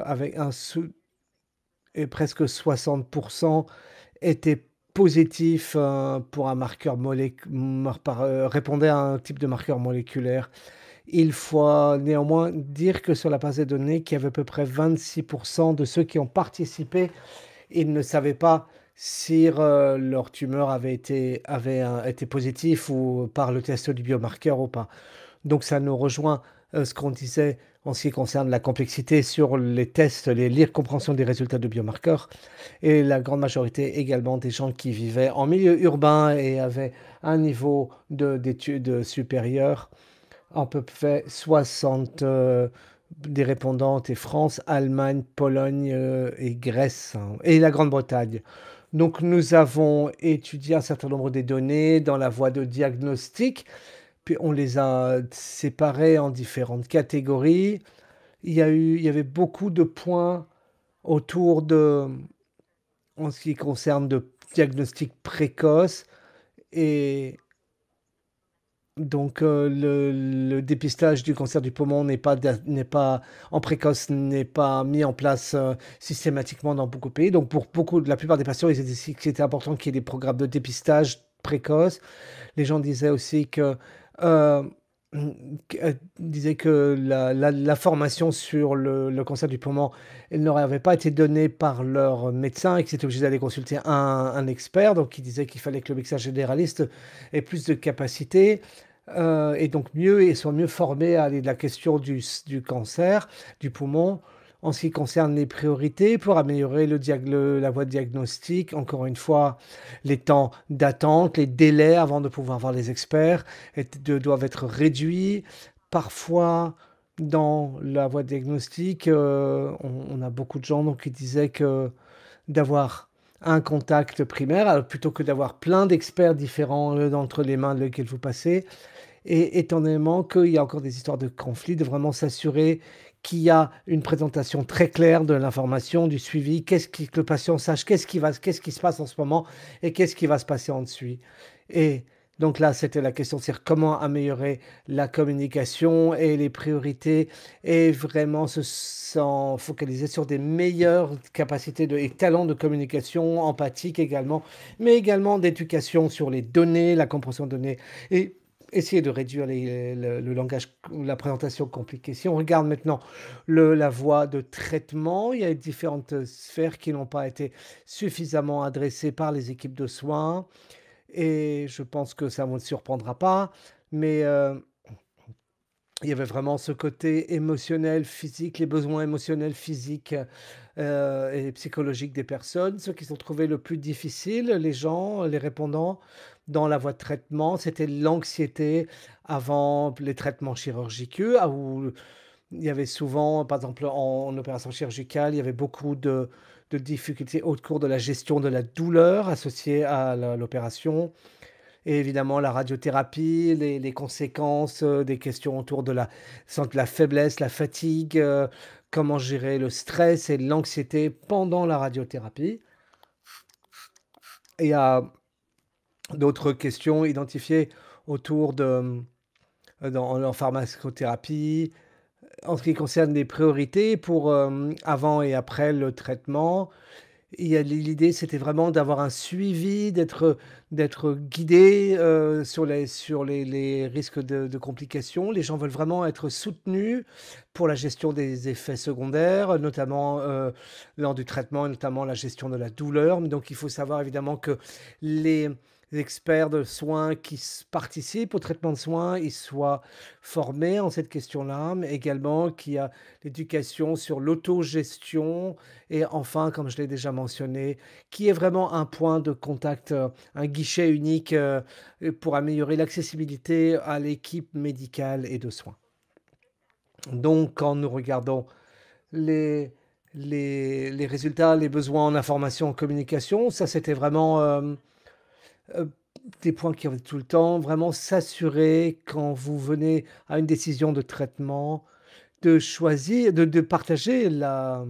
avec un et presque 60% étaient positifs pour un marqueur répondait à un type de marqueur moléculaire. Il faut néanmoins dire que sur la base des données, qu'il y avait à peu près 26% de ceux qui ont participé, ils ne savaient pas si leur tumeur avait été positif ou par le test du biomarqueur ou pas. Donc ça nous rejoint, ce qu'on disait en ce qui concerne la complexité sur les tests, lire compréhension des résultats de biomarqueurs et la grande majorité également des gens qui vivaient en milieu urbain et avaient un niveau d'études supérieur. À peu près 60 des répondantes et France, Allemagne, Pologne et Grèce, hein, et la Grande-Bretagne. Donc nous avons étudié un certain nombre des données dans la voie de diagnostic, puis on les a séparées en différentes catégories. Il y avait beaucoup de points autour en ce qui concerne de diagnostic précoce et donc le dépistage du cancer du poumon n'est pas en précoce, n'est pas mis en place, systématiquement dans beaucoup de pays. Donc pour la plupart des patients, ils ont dit que c'était important qu'il y ait des programmes de dépistage précoce. Les gens disaient aussi que, heu, disaient que la formation sur le cancer du poumon, elle leur avait pas été donnée par leur médecin et qu'ils étaient obligés d'aller consulter un expert. Donc ils disaient qu'il fallait que le médecin généraliste ait plus de capacité, et donc soit mieux formés à la question du cancer du poumon. En ce qui concerne les priorités pour améliorer la voie de diagnostic, encore une fois, les temps d'attente, les délais avant de pouvoir voir les experts doivent être réduits. Parfois, dans la voie de diagnostic, on a beaucoup de gens donc qui disaient que d'avoir un contact primaire, alors plutôt que d'avoir plein d'experts différents, entre les mains lesquels vous passez, et étonnamment qu'il y a encore des histoires de conflits, de vraiment s'assurer qu'il y a une présentation très claire de l'information, du suivi, que le patient sache qu'est-ce qui se passe en ce moment et qu'est-ce qui va se passer ensuite. Et donc là, c'était la question, c'est comment améliorer la communication et les priorités et vraiment s'en focaliser sur des meilleures capacités et talents de communication, empathique également, mais également d'éducation sur les données, la compréhension de données et essayer de réduire le langage ou la présentation compliquée. Si on regarde maintenant la voie de traitement, il y a différentes sphères qui n'ont pas été suffisamment adressées par les équipes de soins et je pense que ça ne vous surprendra pas, mais il y avait vraiment ce côté émotionnel, physique, les besoins émotionnels, physiques, et psychologiques des personnes. Ceux qui se sont trouvés le plus difficile, les gens, les répondants dans la voie de traitement, c'était l'anxiété avant les traitements chirurgicaux, où il y avait souvent, par exemple, en opération chirurgicale, il y avait beaucoup de difficultés au cours de la gestion de la douleur associée à l'opération. Et évidemment, la radiothérapie, les conséquences, des questions autour de la faiblesse, la fatigue, comment gérer le stress et l'anxiété pendant la radiothérapie. Et il y a d'autres questions identifiées autour en pharmacothérapie, en ce qui concerne les priorités pour, avant et après le traitement. Il y a l'idée, c'était vraiment d'avoir un suivi, d'être guidé, sur les risques de complications. Les gens veulent vraiment être soutenus pour la gestion des effets secondaires, notamment, lors du traitement et notamment la gestion de la douleur. Donc il faut savoir évidemment que les experts de soins qui participent au traitement de soins, ils soient formés en cette question-là, mais également qu'il y a l'éducation sur l'autogestion et enfin, comme je l'ai déjà mentionné, qui est vraiment un point de contact, un guichet unique, pour améliorer l'accessibilité à l'équipe médicale et de soins. Donc quand nous regardons les les résultats, les besoins en information, en communication, ça c'était vraiment, des points qui reviennent tout le temps, vraiment s'assurer quand vous venez à une décision de traitement, de choisir de partager la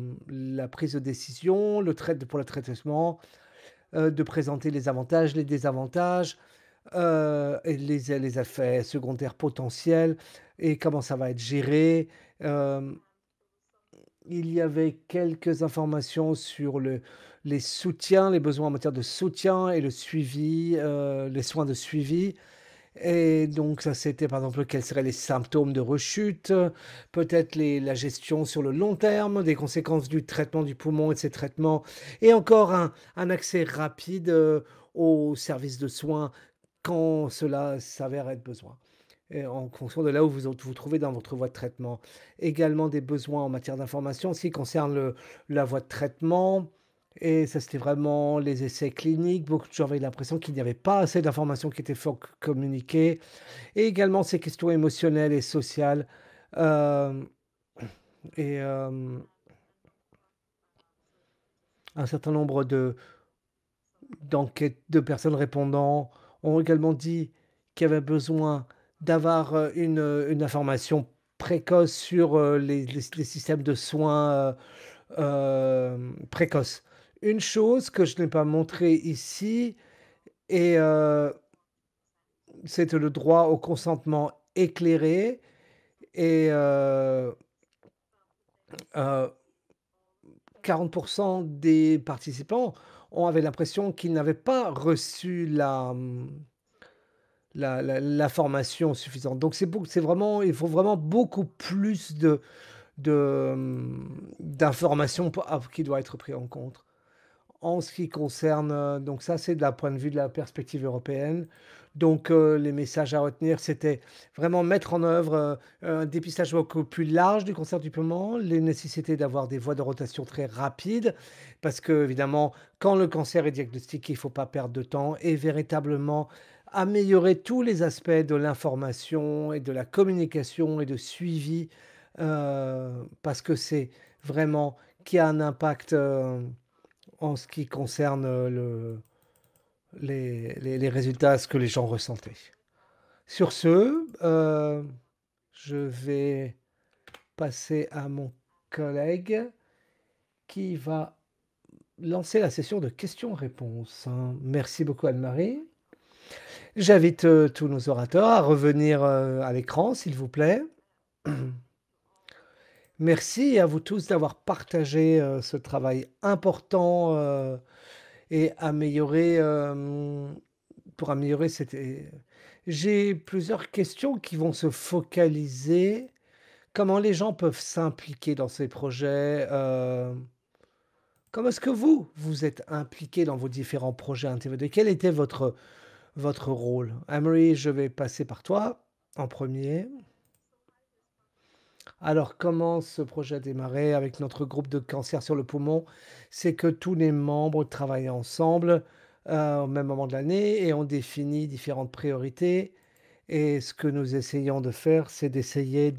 prise de décision, pour le traitement, de présenter les avantages, les désavantages, et les effets secondaires potentiels et comment ça va être géré. Hem, il y avait quelques informations sur les soutiens, les besoins en matière de soutien et le suivi, les soins de suivi. Et donc ça, c'était par exemple, quels seraient les symptômes de rechute, peut-être la gestion sur le long terme, des conséquences du traitement du poumon et de ces traitements et encore un accès rapide, aux services de soins quand cela s'avère être besoin et en fonction de là où vous trouvez dans votre voie de traitement. Également des besoins en matière d'information en ce qui concerne la voie de traitement et ça, c'était vraiment les essais cliniques. Beaucoup de gens avaient l'impression qu'il n'y avait pas assez d'informations qui étaient communiquées et également ces questions émotionnelles et sociales, hem et un certain nombre d'enquêtes de personnes répondant ont également dit qu'il y avait besoin d'avoir, une information précoce sur, les systèmes de soins, précoces. Une chose que je n'ai pas montrée ici et c'est le droit au consentement éclairé et heu, 40 des participants avaient l'impression qu'ils n'avaient pas reçu la formation suffisante. Donc c'est vraiment il faut vraiment beaucoup plus d'informations qui doit être pris en compte. En ce qui concerne, donc ça, c'est de la point de vue de la perspective européenne. Donc, les messages à retenir, c'était vraiment mettre en œuvre, un dépistage beaucoup plus large du cancer du poumon, les nécessités d'avoir des voies de rotation très rapides, parce que évidemment, quand le cancer est diagnostiqué, il ne faut pas perdre de temps et véritablement améliorer tous les aspects de l'information et de la communication et de suivi, parce que c'est vraiment qui a un impact, en ce qui concerne, les résultats, ce que les gens ressentaient. Sur ce, je vais passer à mon collègue qui va lancer la session de questions-réponses. Merci beaucoup Anne-Marie. J'invite, tous nos orateurs à revenir, à l'écran, s'il vous plaît. Merci à vous tous d'avoir partagé, ce travail important, et pour améliorer j'ai plusieurs questions qui vont se focaliser. Comment les gens peuvent s'impliquer dans ces projets? Comment est-ce que vous êtes impliqué dans vos différents projets individuels? Quel était votre rôle? Anne-Marie, je vais passer par toi en premier. Alors, comment ce projet a démarré avec notre groupe de cancer sur le poumon? C'est que tous les membres travaillent ensemble, au même moment de l'année et on définit différentes priorités et ce que nous essayons de faire, c'est d'essayer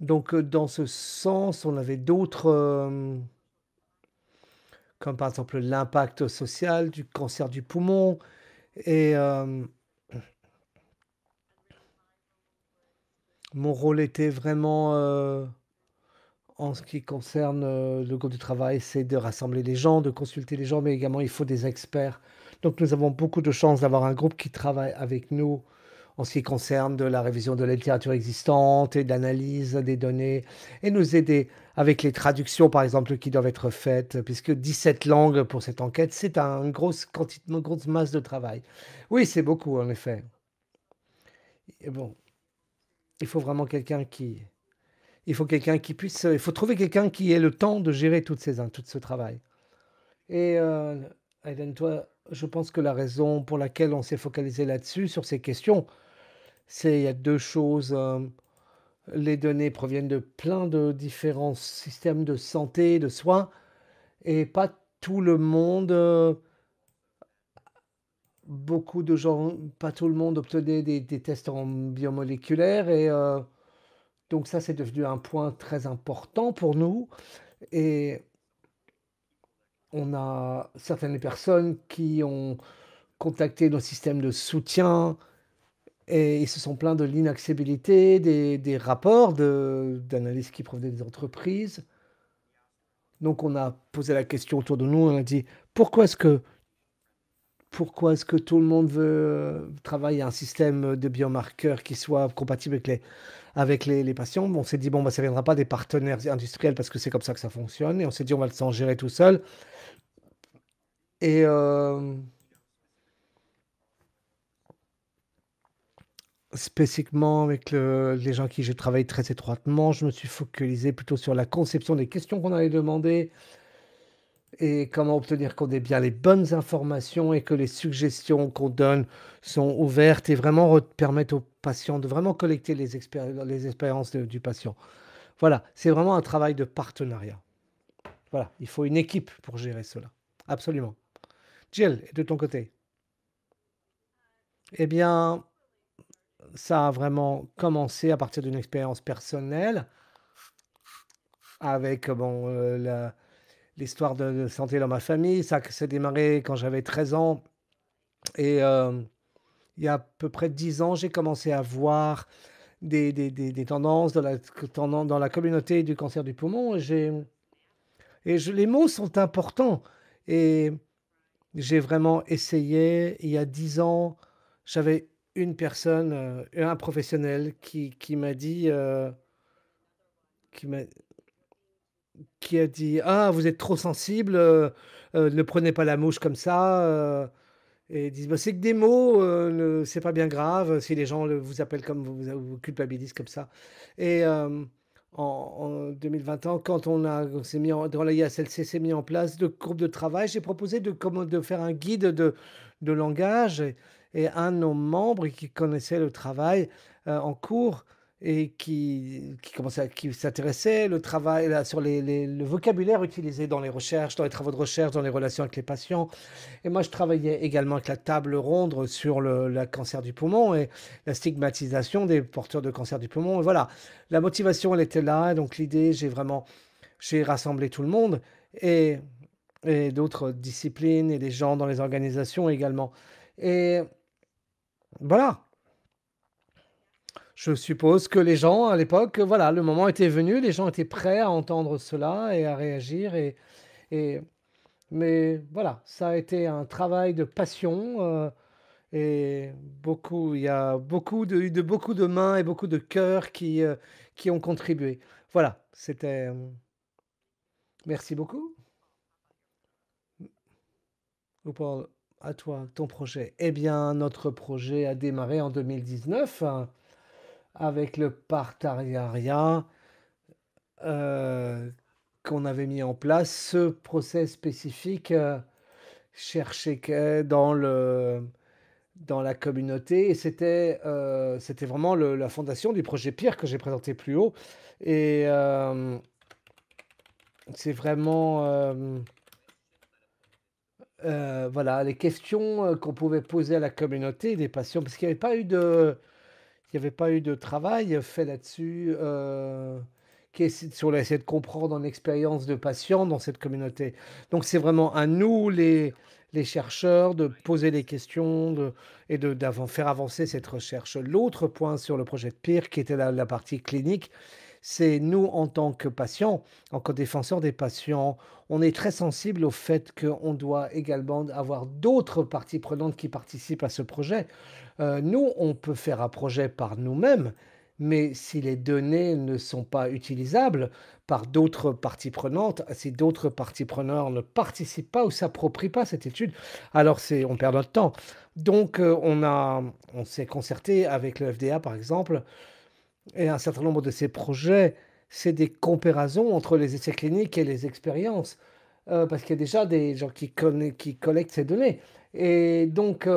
donc, dans ce sens, on avait d'autres, comme par exemple l'impact social du cancer du poumon et mon rôle était vraiment, en ce qui concerne, le groupe de travail, c'est de rassembler les gens, de consulter les gens, mais également il faut des experts. Donc nous avons beaucoup de chance d'avoir un groupe qui travaille avec nous en ce qui concerne de la révision de la littérature existante et de l'analyse des données et nous aider avec les traductions, par exemple, qui doivent être faites, puisque 17 langues pour cette enquête, c'est une grosse masse de travail. Oui, c'est beaucoup en effet et bon, il faut vraiment puisse, il faut trouver quelqu'un qui ait le temps de gérer tout ce travail et Aiden, toi, je pense que la raison pour laquelle on s'est focalisé là-dessus, sur ces questions, il y a 2 choses, les données proviennent de plein de différents systèmes de santé, de soins et pas tout le monde, beaucoup de gens pas tout le monde obtenait des tests en biomoléculaires et donc ça, c'est devenu un point très important pour nous et on a certaines personnes qui ont contacté nos systèmes de soutien et ils se sont plaints de l'inaccessibilité des rapports d'analyse qui provenaient des entreprises. Donc on a posé la question autour de nous, on a dit: «Pourquoi est-ce que tout le monde veut, travailler à un système de biomarqueurs qui soit compatible avec les patients?» On s'est dit: «Bon, bah, ça viendra pas des partenaires industriels parce que c'est comme ça que ça fonctionne» et on s'est dit: «On va s'en gérer tout seul» et spécifiquement avec les gens avec qui je travaille très étroitement, je me suis focalisé plutôt sur la conception des questions qu'on allait demander et comment obtenir qu'on ait bien les bonnes informations et que les suggestions qu'on donne sont ouvertes et vraiment permettent aux patients de vraiment collecter les expériences du patient. Voilà, c'est vraiment un travail de partenariat. Voilà, il faut une équipe pour gérer cela. Absolument. Jill, et de ton côté? Eh bien, ça a vraiment commencé à partir d'une expérience personnelle avec, bon, l'histoire de santé dans ma famille. Ça s'est démarré quand j'avais 13 ans et il y a à peu près 10 ans, j'ai commencé à voir des tendances dans la communauté du cancer du poumon les mots sont importants et j'ai vraiment essayé. Il y a 10 ans, j'avais une personne, un professionnel qui m'a dit, qui m'a qui a dit: «Ah, vous êtes trop sensible, ne prenez pas la mouche comme ça, et ils disent: «Bah, c'est que des mots, ne c'est pas bien grave, si les gens vous appellent comme vous culpabilisent comme ça» et en 2021, quand on s'est mis dans la ISLC s'est mis en place de groupes de travail, j'ai proposé de faire un guide de langage et un de nos membres qui connaissait le travail, en cours et qui s'intéressait le travail là sur le vocabulaire utilisé dans les recherches, dans les travaux de recherche, dans les relations avec les patients et moi je travaillais également avec la table ronde sur le cancer du poumon et la stigmatisation des porteurs de cancer du poumon et voilà. La motivation elle était là, donc l'idée j'ai rassemblé tout le monde et d'autres disciplines et des gens dans les organisations également et voilà. Je suppose que les gens à l'époque, voilà, le moment était venu, les gens étaient prêts à entendre cela et à réagir et mais voilà, ça a été un travail de passion, et il y a beaucoup de mains et beaucoup de cœurs qui ont contribué. Voilà, c'était, merci beaucoup. Paul, à toi, ton projet. Eh bien, notre projet a démarré en 2019, avec le partenariat Heu, qu'on avait mis en place, ce process spécifique, cherché que dans la communauté et c'était vraiment la fondation du projet PIR que j'ai présenté plus haut et c'est vraiment, voilà, les questions, qu'on pouvait poser à la communauté, des patients parce qu'il n'y avait pas eu de il y avait pas eu de travail fait là-dessus, qui essaie sur essayer de comprendre en expérience de patients dans cette communauté. Donc c'est vraiment à nous les chercheurs de poser des questions et faire avancer cette recherche. L'autre point sur le projet de PIR qui était la partie clinique, c'est nous en tant que patients, en tant que défenseurs des patients, on est très sensible au fait qu'on doit également avoir d'autres parties prenantes qui participent à ce projet. Nous, on peut faire un projet par nous-mêmes, mais si les données ne sont pas utilisables par d'autres parties prenantes, si d'autres parties preneurs ne participent pas ou s'approprient pas cette étude, alors on perd notre temps. Donc, on s'est concerté avec le FDA, par exemple, et un certain nombre de ces projets, c'est des comparaisons entre les essais cliniques et les expériences, parce qu'il y a déjà des gens qui collectent ces données et donc,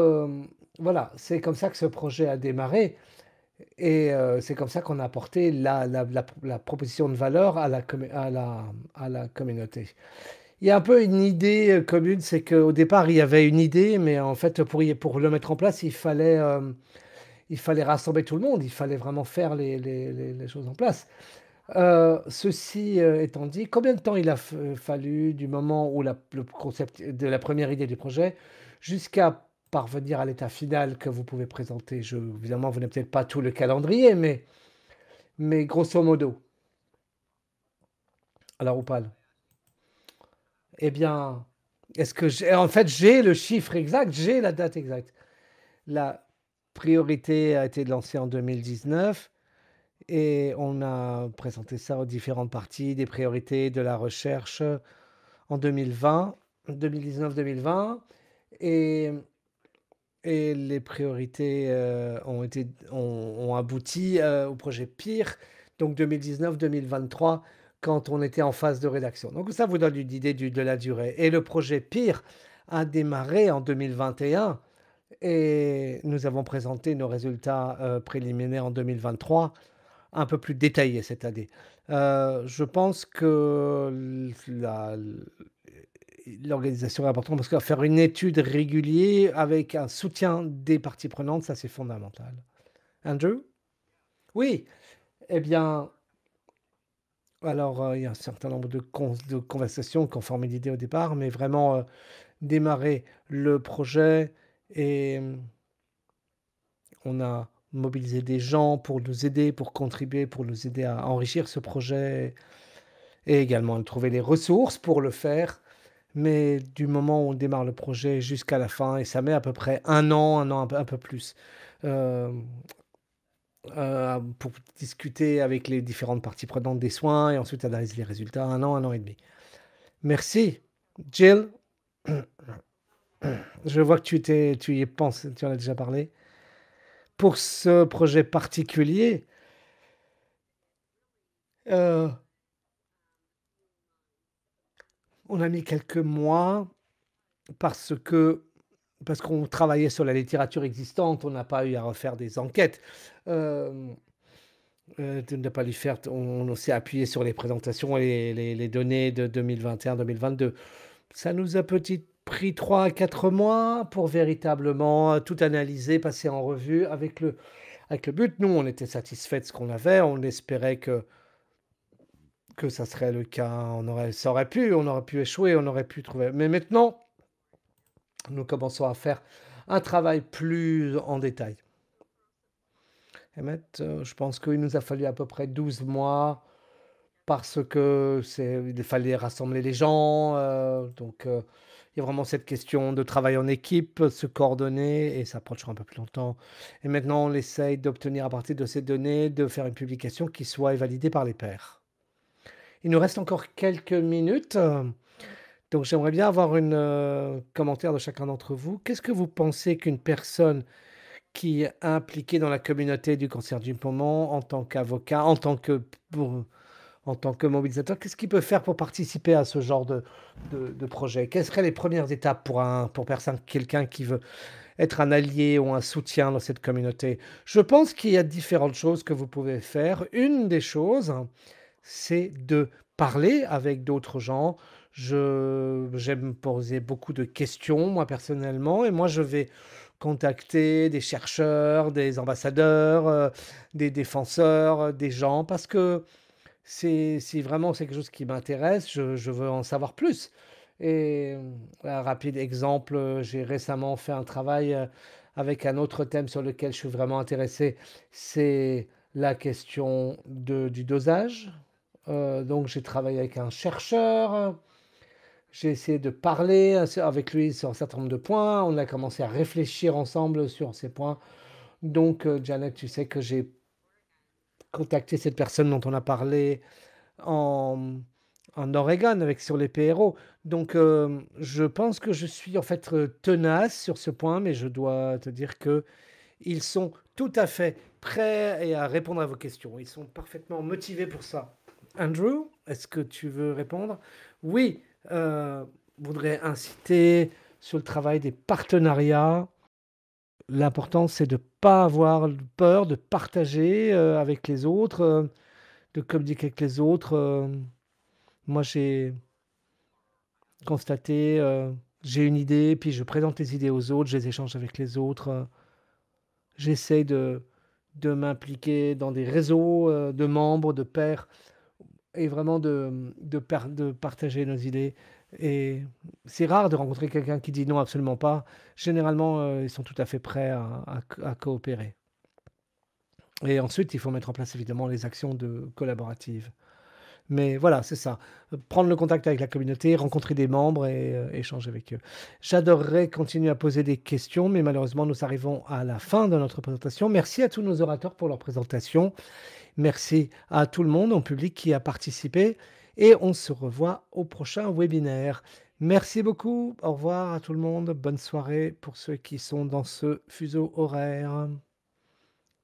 voilà, c'est comme ça que ce projet a démarré et c'est comme ça qu'on a apporté la proposition de valeur à la communauté. Il y a un peu une idée, commune, c'est qu'au départ, il y avait une idée, mais en fait, pour le mettre en place, il fallait rassembler tout le monde, il fallait vraiment faire les choses en place. Ceci, étant dit, combien de temps il a fallu du moment où le concept de la première idée du projet jusqu'à parvenir à l'état final que vous pouvez présenter? Évidemment, vous n'avez peut-être pas tout le calendrier, mais grosso modo, à la Rouppal? Eh bien, est-ce que j'ai le chiffre exact, j'ai la date exacte. La priorité a été lancée en 2019 et on a présenté ça aux différentes parties des priorités de la recherche en 2020, 2019-2020 et et les priorités, ont abouti, au projet PIR, donc 2019-2023 quand on était en phase de rédaction. Donc ça vous donne une idée de la durée et le projet PIR a démarré en 2021 et nous avons présenté nos résultats, préliminaires en 2023, un peu plus détaillés cette année. Je pense que l'organisation est importante parce que faire une étude régulier avec un soutien des parties prenantes, ça c'est fondamental. Andrew? Oui, eh bien, alors, il y a un certain nombre de conversations qui ont formé l'idée au départ, mais vraiment, démarrer le projet et on a mobilisé des gens pour nous aider, pour contribuer, pour nous aider à enrichir ce projet et également de trouver les ressources pour le faire. Mais du moment où on démarre le projet jusqu'à la fin et ça met à peu près un an, un peu plus, hem, pour discuter avec les différentes parties prenantes des soins et ensuite analyser les résultats, un an et demi. Merci. Jill, je vois que tu y penses, tu en as déjà parlé. Pour ce projet particulier, heu, on a mis quelques mois parce que parce qu'on travaillait sur la littérature existante, on n'a pas eu à refaire des enquêtes. Hem de ne pas lui faire on s'est appuyé sur les présentations et les données de 2021-2022. Ça nous a pris 3 à 4 mois pour véritablement, tout analyser, passer en revue avec le but. Nous, on était satisfaits de ce qu'on avait, on espérait que ça serait le cas, on aurait pu échouer, on aurait pu trouver mais maintenant, nous commençons à faire un travail plus en détail. Emmett, je pense qu'il nous a fallu à peu près 12 mois. Parce que il fallait rassembler les gens, donc il y a vraiment cette question de travail en équipe, se coordonner et ça prend toujours un peu plus longtemps et maintenant on essaye d'obtenir à partir de ces données, de faire une publication qui soit validée par les pairs. Il nous reste encore quelques minutes, donc j'aimerais bien avoir une, commentaire de chacun d'entre vous. Qu'est-ce que vous pensez qu'une personne qui est impliquée dans la communauté du cancer du poumon en tant qu'avocat, en tant que mobilisateur, qu'est-ce qu'il peut faire pour participer à ce genre de projet? Quelles seraient les premières étapes pour quelqu'un qui veut être un allié ou un soutien dans cette communauté? Je pense qu'il y a différentes choses que vous pouvez faire. Une des choses, c'est de parler avec d'autres gens. J'aime poser beaucoup de questions, moi, personnellement et moi, je vais contacter des chercheurs, des ambassadeurs, des défenseurs, des gens parce que si vraiment c'est quelque chose qui m'intéresse, je veux en savoir plus et un rapide exemple, j'ai récemment fait un travail, avec un autre thème sur lequel je suis vraiment intéressé, c'est la question du dosage. Donc j'ai travaillé avec un chercheur, j'ai essayé de parler, avec lui sur un certain nombre de points. On a commencé à réfléchir ensemble sur ces points. Donc, Janet, tu sais que j'ai contacté cette personne dont on a parlé en en Oregon avec sur les PRO. Donc, je pense que je suis en fait, tenace sur ce point, mais je dois te dire qu'ils sont tout à fait prêts et à répondre à vos questions. Ils sont parfaitement motivés pour ça. Andrew, est-ce que tu veux répondre? Oui, voudrais inciter sur le travail des partenariats. L'important, c'est de pas avoir peur de partager, avec les autres, de communiquer avec les autres, moi, j'ai constaté, j'ai une idée, puis je présente les idées aux autres, je les échange avec les autres, j'essaie de m'impliquer dans des réseaux, de membres, de pairs et vraiment de partager nos idées et c'est rare de rencontrer quelqu'un qui dit: «Non, absolument pas». Généralement, ils sont tout à fait prêts à coopérer et ensuite, il faut mettre en place évidemment les actions de collaboratives. Mais voilà, c'est ça, prendre le contact avec la communauté, rencontrer des membres et échanger avec eux. J'adorerais continuer à poser des questions, mais malheureusement, nous arrivons à la fin de notre présentation. Merci à tous nos orateurs pour leur présentation. Merci à tout le monde en public qui a participé et on se revoit au prochain webinaire. Merci beaucoup. Au revoir à tout le monde. Bonne soirée pour ceux qui sont dans ce fuseau horaire.